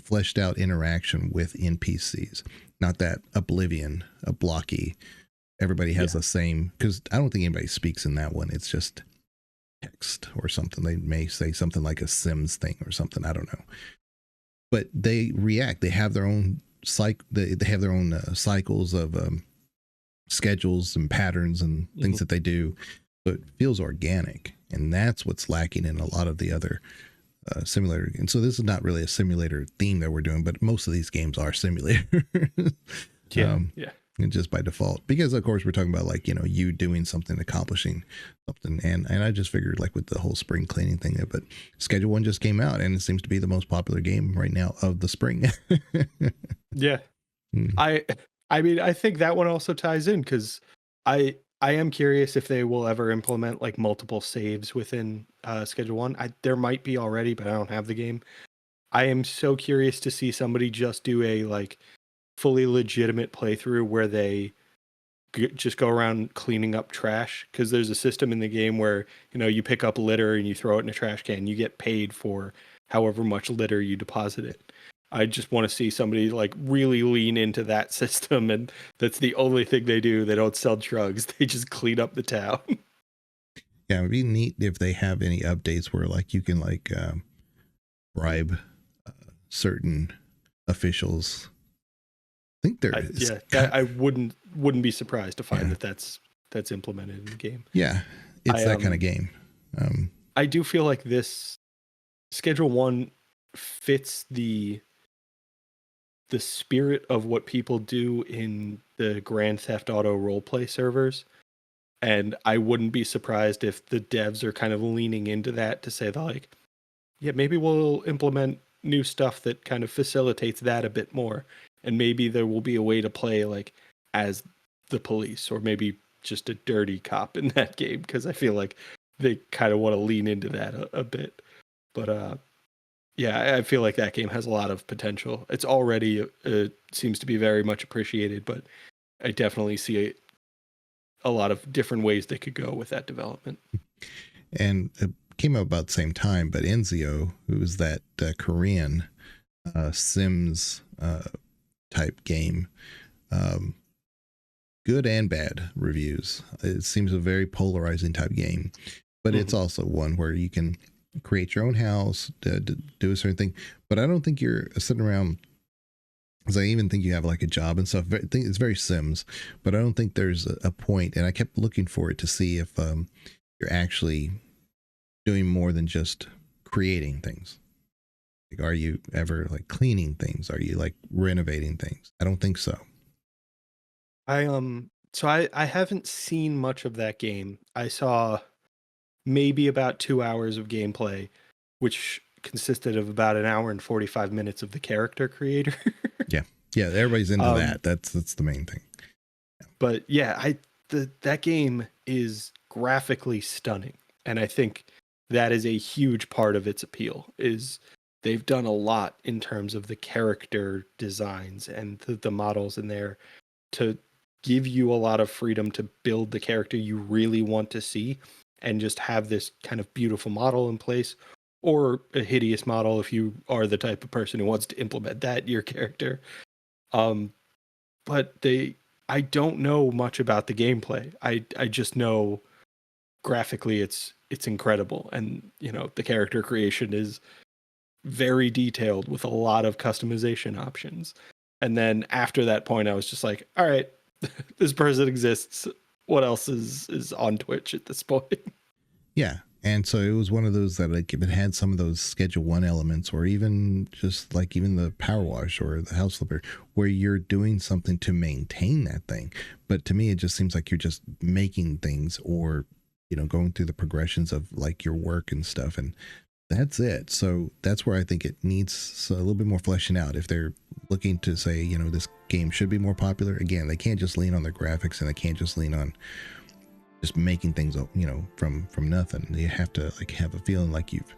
fleshed out interaction with NPCs, not that oblivion, a blocky. Everybody has the same, because I don't think anybody speaks in that one. It's just text or something. They may say something like a Sims thing or something. I don't know. But they react. They have their own They have their own cycles of schedules and patterns and things that they do. So it feels organic, and that's what's lacking in a lot of the other simulator. And so this is not really a simulator theme that we're doing, but most of these games are simulator. Yeah. And just by default, because of course we're talking about like, you know, you doing something, accomplishing something. And I just figured like with the whole spring cleaning thing, but Schedule 1 just came out and it seems to be the most popular game right now of the spring. Yeah. I mean, I think that one also ties in, because I am curious if they will ever implement like multiple saves within Schedule 1. There might be already, but I don't have the game. I am so curious to see somebody just do a like fully legitimate playthrough where they just go around cleaning up trash, because there's a system in the game where, you know, you pick up litter and you throw it in a trash can, you get paid for however much litter you deposit it. I just want to see somebody like really lean into that system, and that's the only thing they do. They don't sell drugs, they just clean up the town. Yeah, it'd be neat if they have any updates where like you can like bribe certain officials. I think there is. I wouldn't be surprised to find that's implemented in the game. Yeah, it's that kind of game. I do feel like this Schedule 1 fits the spirit of what people do in the Grand Theft Auto roleplay servers. And I wouldn't be surprised if the devs are kind of leaning into that to say, like, yeah, maybe we'll implement new stuff that kind of facilitates that a bit more. And maybe there will be a way to play like as the police, or maybe just a dirty cop in that game, because I feel like they kind of want to lean into that a bit. But yeah, I feel like that game has a lot of potential. It's already seems to be very much appreciated, but I definitely see a lot of different ways they could go with that development. And it came out about the same time, but Enzio, who was that Korean Sims type game, good and bad reviews. It seems a very polarizing type game, but it's also one where you can create your own house, do a certain thing. But I don't think you're sitting around, because I even think you have like a job and stuff. I think it's very Sims, but I don't think there's a point. And I kept looking for it to see if you're actually doing more than just creating things. Like, are you ever like cleaning things? Are you like renovating things? I don't think so. So I haven't seen much of that game. I saw maybe about 2 hours of gameplay, which consisted of about an hour and 45 minutes of the character creator. Yeah, everybody's into that. That's the main thing. But yeah, that game is graphically stunning, and I think that is a huge part of its appeal. Is they've done a lot in terms of the character designs and the models in there to give you a lot of freedom to build the character you really want to see, and just have this kind of beautiful model in place, or a hideous model if you are the type of person who wants to implement that in your character. But I don't know much about the gameplay. I just know graphically it's incredible, and the character creation is very detailed with a lot of customization options. And then after that point, I was just like, all right, this person exists. What else is on Twitch at this point? Yeah. And so it was one of those that, like, if it had some of those Schedule 1 elements, or even just like even the PowerWash or the House Flipper, where you're doing something to maintain that thing. But to me, it just seems like you're just making things, or, going through the progressions of like your work and stuff. And that's it. So that's where I think it needs a little bit more fleshing out. If they're looking to say, this game should be more popular, again, they can't just lean on their graphics, and they can't just lean on just making things, from nothing. You have to like have a feeling like you've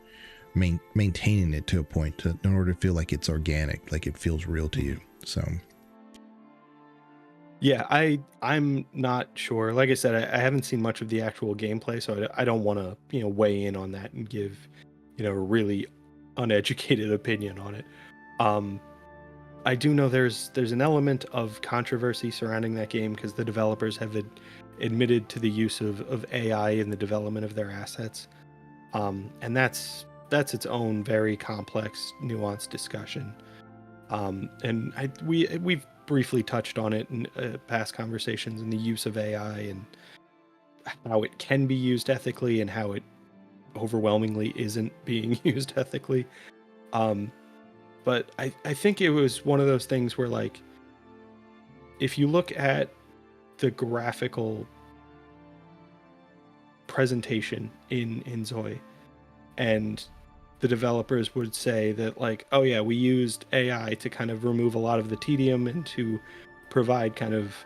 maintaining it to a point in order to feel like it's organic, like it feels real to you. So yeah, I'm not sure. Like I said, I haven't seen much of the actual gameplay, so I don't want to weigh in on that and give a really uneducated opinion on it. I do know there's an element of controversy surrounding that game because the developers have admitted to the use of AI in the development of their assets, and that's its own very complex, nuanced discussion. And we've briefly touched on it in past conversations, in the use of AI and how it can be used ethically and how it overwhelmingly isn't being used ethically. But I think it was one of those things where, like, if you look at the graphical presentation in Zoe, and the developers would say that, like, oh yeah, we used AI to kind of remove a lot of the tedium and to provide kind of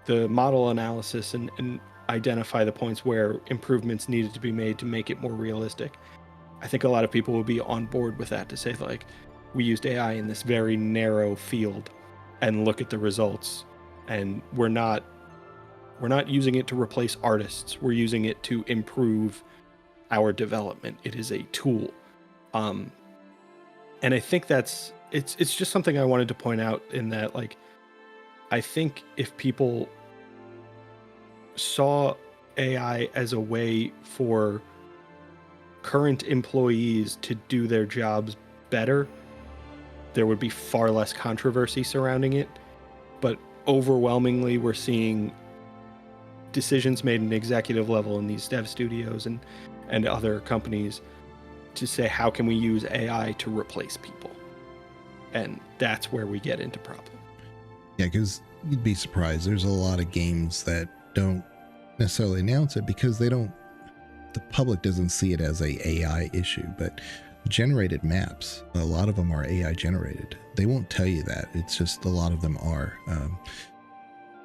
the model analysis and identify the points where improvements needed to be made to make it more realistic. I think a lot of people would be on board with that, to say, like, we used AI in this very narrow field and look at the results, and we're not using it to replace artists. We're using it to improve our development. It is a tool. And I think it's just something I wanted to point out, in that, like, I think if people saw AI as a way for current employees to do their jobs better, there would be far less controversy surrounding it. But overwhelmingly, we're seeing decisions made at an executive level in these dev studios and other companies to say, how can we use AI to replace people? And that's where we get into problem. yeah, because you'd be surprised. There's a lot of games that don't necessarily announce it because the public doesn't see it as a AI issue. But generated maps, a lot of them are AI generated. They won't tell you that. It's just a lot of them are.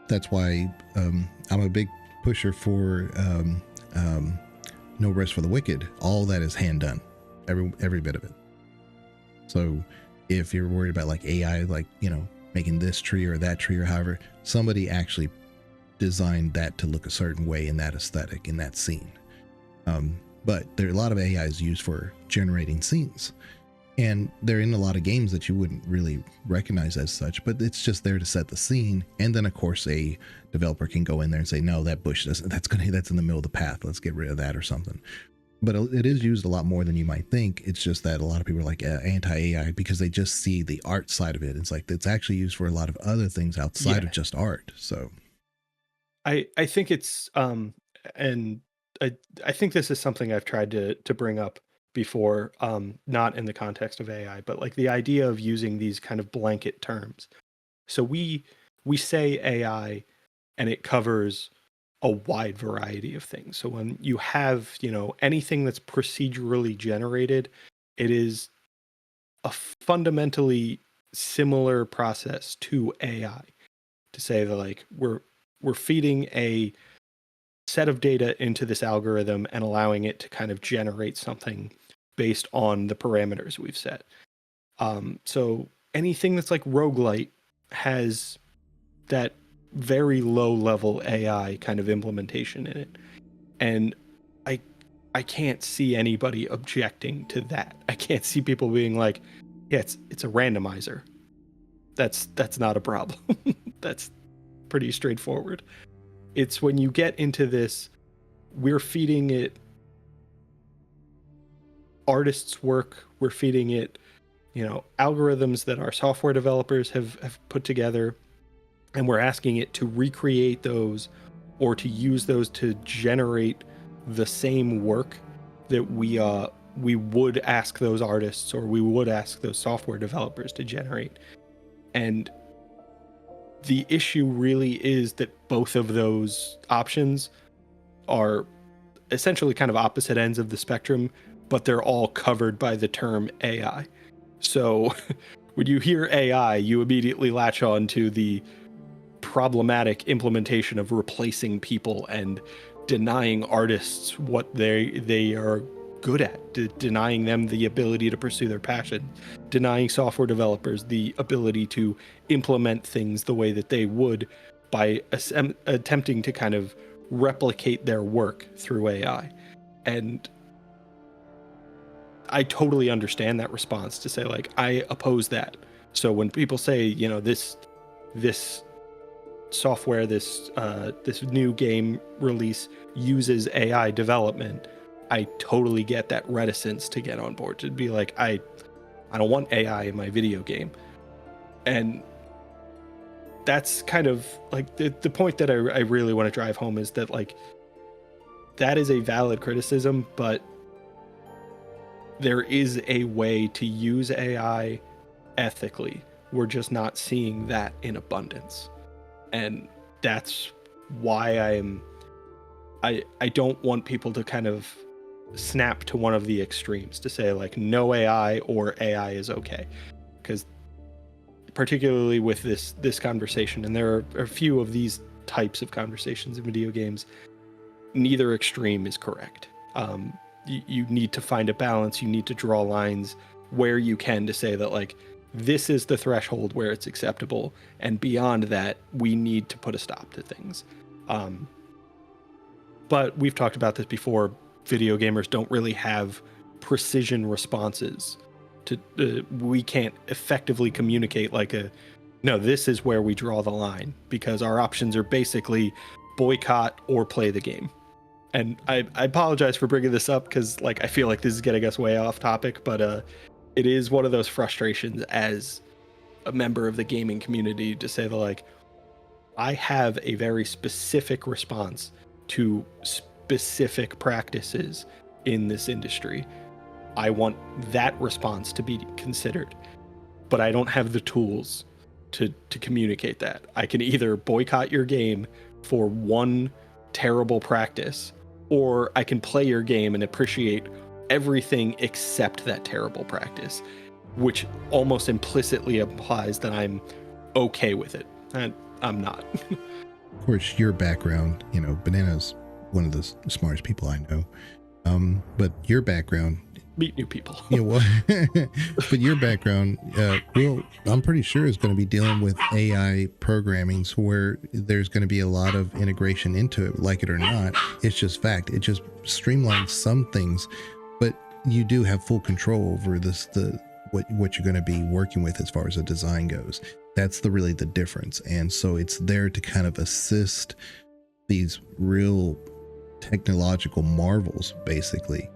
That's why I'm a big pusher for No Rest for the Wicked. All that is hand done, every bit of it. So if you're worried about like AI, like, making this tree or that tree or however, somebody actually designed that to look a certain way in that aesthetic, in that scene. But there are a lot of AIs used for generating scenes, and they're in a lot of games that you wouldn't really recognize as such, but it's just there to set the scene. And then of course a developer can go in there and say, no, that bush doesn't, that's in the middle of the path, let's get rid of that or something. But it is used a lot more than you might think. It's just that a lot of people are like anti-AI because they just see the art side of it. It's like, it's actually used for a lot of other things outside of just art. So I think it's and I think this is something I've tried to bring up before, not in the context of AI, but like the idea of using these kind of blanket terms. So we say AI, and it covers a wide variety of things. So when you have, anything that's procedurally generated, it is a fundamentally similar process to AI. To say that, like, we're feeding a set of data into this algorithm and allowing it to kind of generate something based on the parameters we've set. So anything that's like roguelite has that very low level AI kind of implementation in it. And I can't see anybody objecting to that. I can't see people being like, yeah, it's a randomizer. That's not a problem. That's pretty straightforward. It's when you get into this, we're feeding it artists' work, we're feeding it, algorithms that our software developers have put together, and we're asking it to recreate those or to use those to generate the same work that we would ask those artists or we would ask those software developers to generate. And the issue really is that both of those options are essentially kind of opposite ends of the spectrum, but they're all covered by the term AI. So when you hear AI, you immediately latch on to the problematic implementation of replacing people and denying artists what they are good at, denying them the ability to pursue their passion, denying software developers the ability to implement things the way that they would by attempting to kind of replicate their work through AI. And I totally understand that response to say, like, I oppose that. So when people say, this software, this new game release uses AI development, I totally get that reticence to get on board, to be like, I don't want AI in my video game. And that's kind of like the point that I really want to drive home, is that, like, that is a valid criticism, but there is a way to use AI ethically. We're just not seeing that in abundance. And that's why I don't want people to kind of snap to one of the extremes, to say, like, no AI or AI is okay. Because particularly with this conversation, and there are a few of these types of conversations in video games, neither extreme is correct. You need to find a balance. You need to draw lines where you can to say that, like, this is the threshold where it's acceptable, and beyond that, we need to put a stop to things. But we've talked about this before. Video gamers don't really have precision responses to. We can't effectively communicate no, this is where we draw the line, because our options are basically boycott or play the game. And I apologize for bringing this up, because, like, I feel like this is getting us way off topic, but it is one of those frustrations as a member of the gaming community to say that, like, I have a very specific response to specific practices in this industry. I want that response to be considered, but I don't have the tools to communicate that. I can either boycott your game for one terrible practice, or I can play your game and appreciate everything except that terrible practice, which almost implicitly implies that I'm okay with it. And I'm not. Of course, your background, Banana's one of the smartest people I know. But your background, Meet new people. But your background, I'm pretty sure is going to be dealing with AI programming, so where there's going to be a lot of integration into it, like it or not. It's just fact. It just streamlines some things, but you do have full control over what you're going to be working with as far as the design goes. That's really the difference. And so it's there to kind of assist these real technological marvels, basically,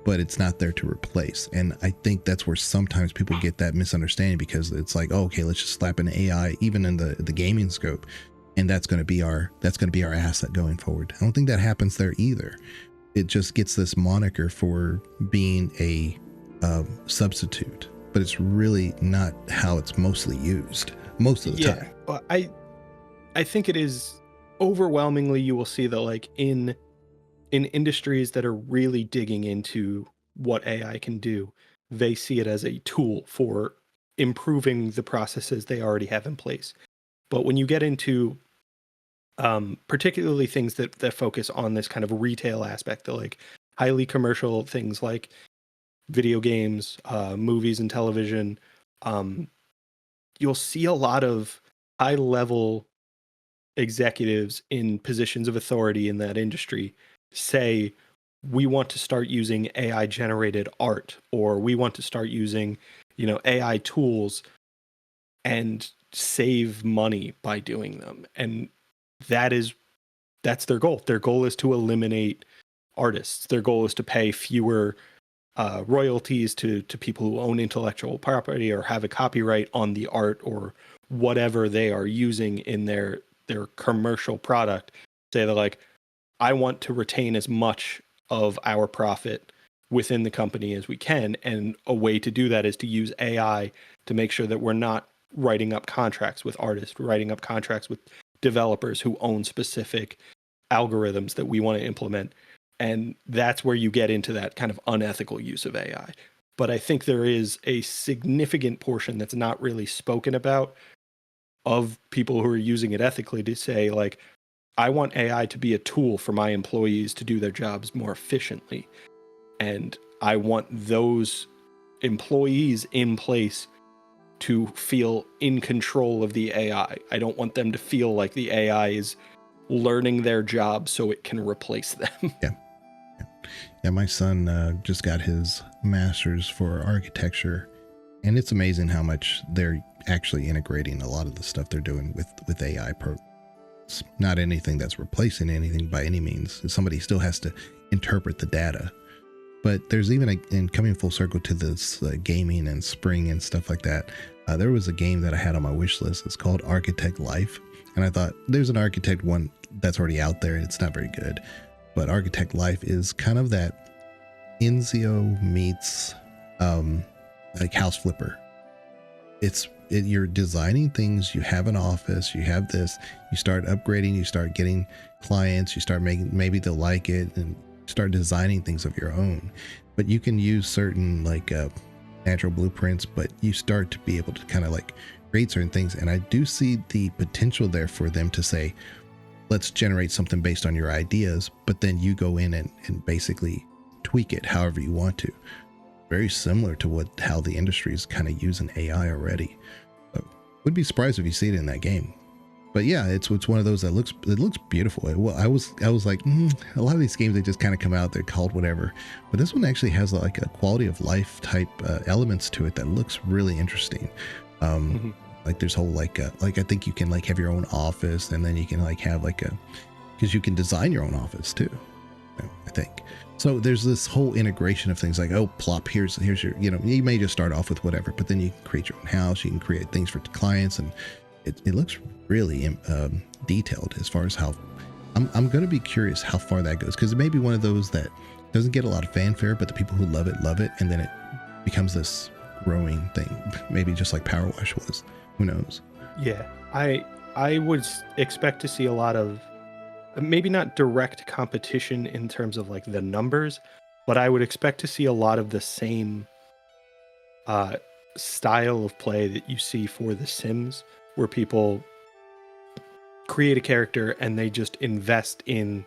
but it's not there to replace. And I think that's where sometimes people get that misunderstanding, because it's like, oh, okay, let's just slap an AI even in the gaming scope, and that's going to be our asset going forward. I don't think that happens there either. It just gets this moniker for being a substitute, but it's really not how it's mostly used most of the time. Well, I think it is overwhelmingly, you will see that, like, in industries that are really digging into what AI can do, they see it as a tool for improving the processes they already have in place. But when you get into particularly things that focus on this kind of retail aspect, the, like, highly commercial things like video games, movies and television, you'll see a lot of high-level executives in positions of authority in that industry say, we want to start using AI generated art, or we want to start using, AI tools and save money by doing them. And that's their goal. Their goal is to eliminate artists. Their goal is to pay fewer royalties to people who own intellectual property or have a copyright on the art or whatever they are using in their commercial product. Say they're like, I want to retain as much of our profit within the company as we can, and a way to do that is to use AI to make sure that we're not writing up contracts with artists, writing up contracts with developers who own specific algorithms that we want to implement. And that's where you get into that kind of unethical use of AI. But I think there is a significant portion that's not really spoken about of people who are using it ethically to say, like, I want AI to be a tool for my employees to do their jobs more efficiently. And I want those employees in place to feel in control of the AI. I don't want them to feel like the AI is learning their job so it can replace them. Yeah, my son just got his master's for architecture, and it's amazing how much they're actually integrating a lot of the stuff they're doing with AI. It's not anything that's replacing anything by any means. Somebody still has to interpret the data. But there's even in coming full circle to this gaming and Spring and stuff like that, there was a game that I had on my wish list. It's called Architect Life. And I thought there's an Architect one that's already out there. It's not very good. But Architect Life is kind of that Enzio meets like House Flipper. You're designing things, you have an office, you have this, you start upgrading, you start getting clients, you start making, maybe they'll like it, and start designing things of your own. But you can use certain like natural blueprints, but you start to be able to kind of like create certain things. And I do see the potential there for them to say, let's generate something based on your ideas, but then you go in and basically tweak it however you want to. Very similar to how the industry is kind of using AI already. So, would be surprised if you see it in that game. But yeah, it's one of those that looks beautiful. Well, I was like, a lot of these games, they just kind of come out, they're called whatever. But this one actually has like a quality of life type elements to it that looks really interesting. Like there's whole like I think you can like have your own office, and then you can like have like because you can design your own office too, I think. So there's this whole integration of things like, oh, plop, here's your, you may just start off with whatever, but then you can create your own house, you can create things for clients, and it looks really detailed as far as how I'm going to be curious how far that goes, because it may be one of those that doesn't get a lot of fanfare, but the people who love it, and then it becomes this growing thing, maybe just like PowerWash was. Who knows? Yeah, I would expect to see a lot of, maybe not direct competition in terms of like the numbers, but I would expect to see a lot of the same style of play that you see for The Sims, where people create a character and they just invest in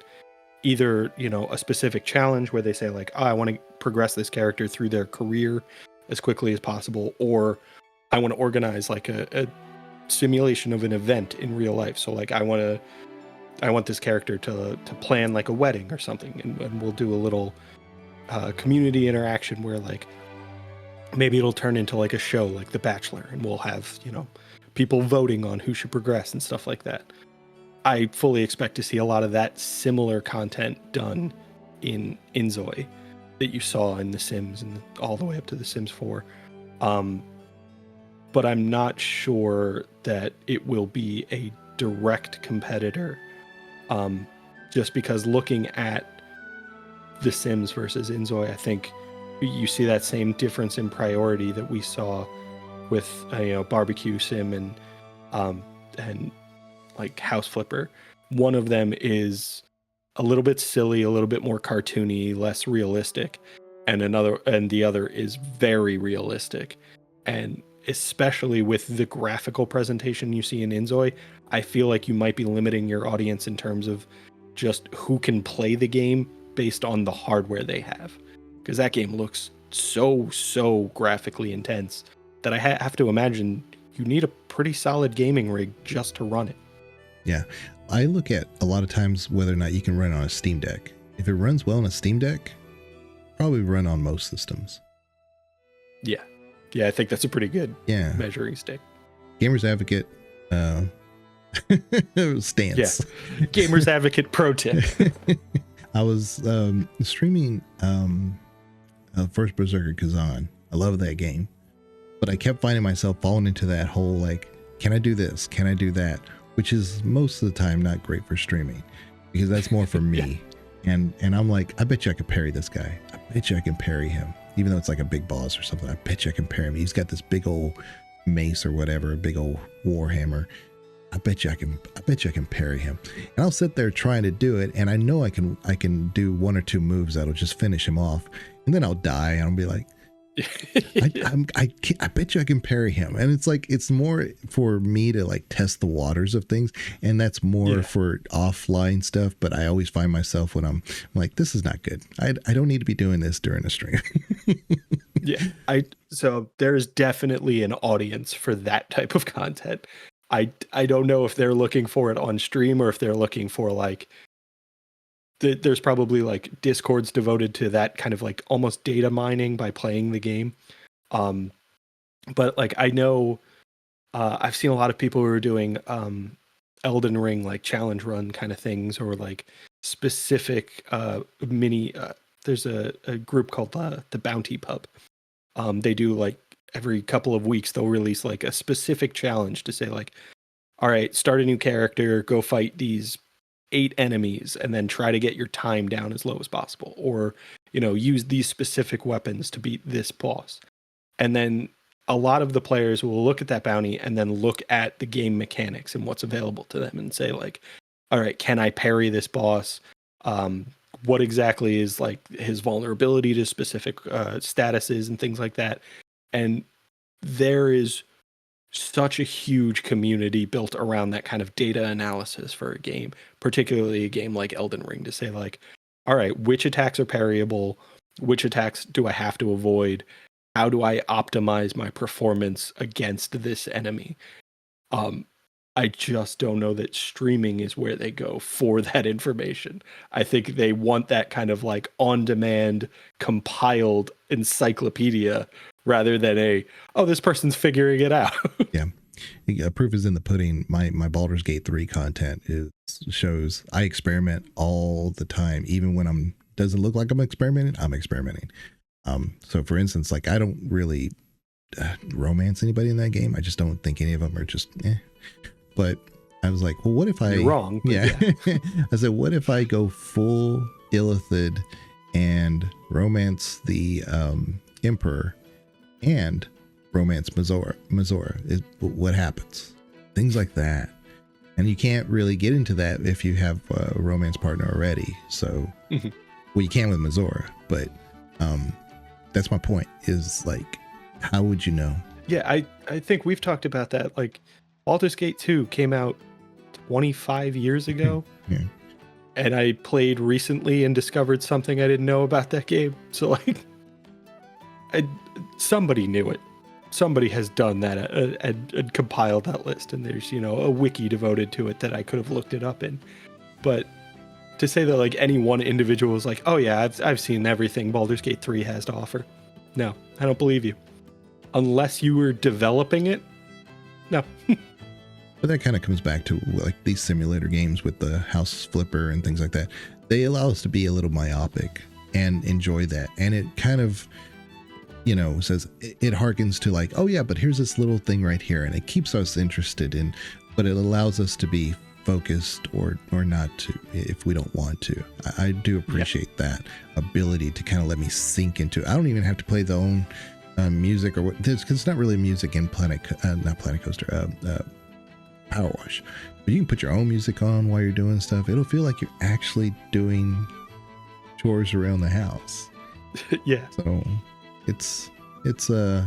either, a specific challenge where they say like, oh, I want to progress this character through their career as quickly as possible, or I want to organize like a simulation of an event in real life. So like I want this character to plan like a wedding or something, and we'll do a little community interaction where like maybe it'll turn into like a show like The Bachelor, and we'll have people voting on who should progress and stuff like that. I fully expect to see a lot of that similar content done in Enjoy that you saw in The Sims and all the way up to The Sims 4. But I'm not sure that it will be a direct competitor, just because looking at The Sims versus Enjoy, I think you see that same difference in priority that we saw with Barbecue Sim and like House Flipper. One of them is a little bit silly, a little bit more cartoony, less realistic, and the other is very realistic. And especially with the graphical presentation you see in Enjoy, I feel like you might be limiting your audience in terms of just who can play the game based on the hardware they have. Because that game looks so graphically intense that I have to imagine you need a pretty solid gaming rig just to run it. Yeah, I look at a lot of times whether or not you can run on a Steam Deck. If it runs well on a Steam Deck, probably run on most systems. Yeah, I think that's a pretty good measuring stick. Gamers Advocate stance. Yeah. Gamers Advocate pro tip. I was streaming First Berserker Kazan. I love that game, but I kept finding myself falling into that whole like, can I do this? Can I do that? Which is most of the time not great for streaming, because that's more for me. And I'm like, I bet you I could parry this guy. I bet you I can parry him, even though it's like a big boss or something. I bet you I can parry him. He's got this big old mace or whatever, a big old war hammer. I bet you I can parry him. And I'll sit there trying to do it, and I know I can do one or two moves that'll just finish him off, and then I'll die, and I'll be like, I bet you I can parry him. And it's like, it's more for me to like test the waters of things, and that's more for offline stuff. But I always find myself when I'm like, this is not good. I don't need to be doing this during a stream. So there's definitely an audience for that type of content. I don't know if they're looking for it on stream, or if they're looking for like, there's probably like Discords devoted to that kind of like almost data mining by playing the game. But like, I know I've seen a lot of people who are doing Elden Ring like challenge run kind of things, or like specific mini there's a group called the Bounty Pub. They do like every couple of weeks they'll release like a specific challenge to say like, all right, start a new character, go fight these 8 enemies, and then try to get your time down as low as possible, or use these specific weapons to beat this boss. And then a lot of the players will look at that bounty and then look at the game mechanics and what's available to them and say like, all right, can I parry this boss? What exactly is like his vulnerability to specific statuses and things like that. And there is such a huge community built around that kind of data analysis for a game, particularly a game like Elden Ring, to say like, all right, which attacks are parryable? Which attacks do I have to avoid? How do I optimize my performance against this enemy? I just don't know that streaming is where they go for that information. I think they want that kind of like on-demand compiled encyclopedia rather than this person's figuring it out. Yeah. Proof is in the pudding. My Baldur's Gate 3 content shows I experiment all the time. Even when doesn't look like I'm experimenting. So for instance, like I don't really romance anybody in that game. I just don't think any of them are just But I was like, well, what if You're wrong. Yeah. I said, what if I go full Illithid and romance the Emperor and romance Mazora? What happens? Things like that. And you can't really get into that if you have a romance partner already. So, well, you can with Mazora, but that's my point, is like, how would you know? Yeah, I think we've talked about that. Like, Baldur's Gate 2 came out 25 years ago. Yeah. And I played recently and discovered something I didn't know about that game. So like, somebody knew it. Somebody has done that and compiled that list. And there's, a wiki devoted to it that I could have looked it up in. But to say that like any one individual was like, oh yeah, I've seen everything Baldur's Gate 3 has to offer. No, I don't believe you. Unless you were developing it. No. But that kind of comes back to like these simulator games with the house flipper and things like that. They allow us to be a little myopic and enjoy that. And it kind of, says it harkens to like, oh yeah, but here's this little thing right here. And it keeps us interested in, but it allows us to be focused or not to, if we don't want to. I do appreciate that ability to kind of let me sink into it. I don't even have to play the own music or what, because it's not really music in not Planet Coaster, PowerWash, but you can put your own music on while you're doing stuff. It'll feel like you're actually doing chores around the house. Yeah. So it's a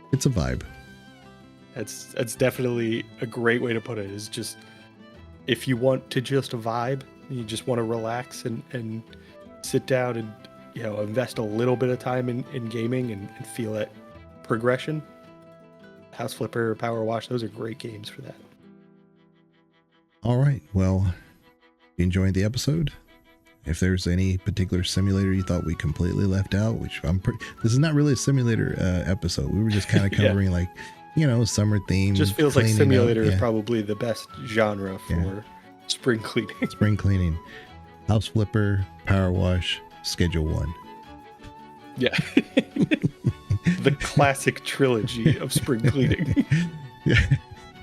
vibe. That's definitely a great way to put it. Is just, if you want to just vibe, you just want to relax and sit down and invest a little bit of time in gaming and feel that progression. House Flipper, PowerWash, those are great games for that. All right. Well, you enjoyed the episode? If there's any particular simulator you thought we completely left out, which this is not really a simulator episode. We were just kind of covering like, summer theme. Just feels like cleaning simulator up, is yeah. probably the best genre for spring cleaning. Spring cleaning, house flipper, power wash, schedule 1. Yeah. The classic trilogy of spring cleaning. Yeah.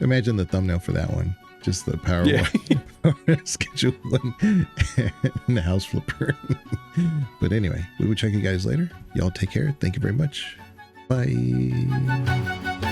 Imagine the thumbnail for that one. Just the power wash, schedule 1, and the house flipper. But anyway, we will check you guys later. Y'all take care. Thank you very much. Bye.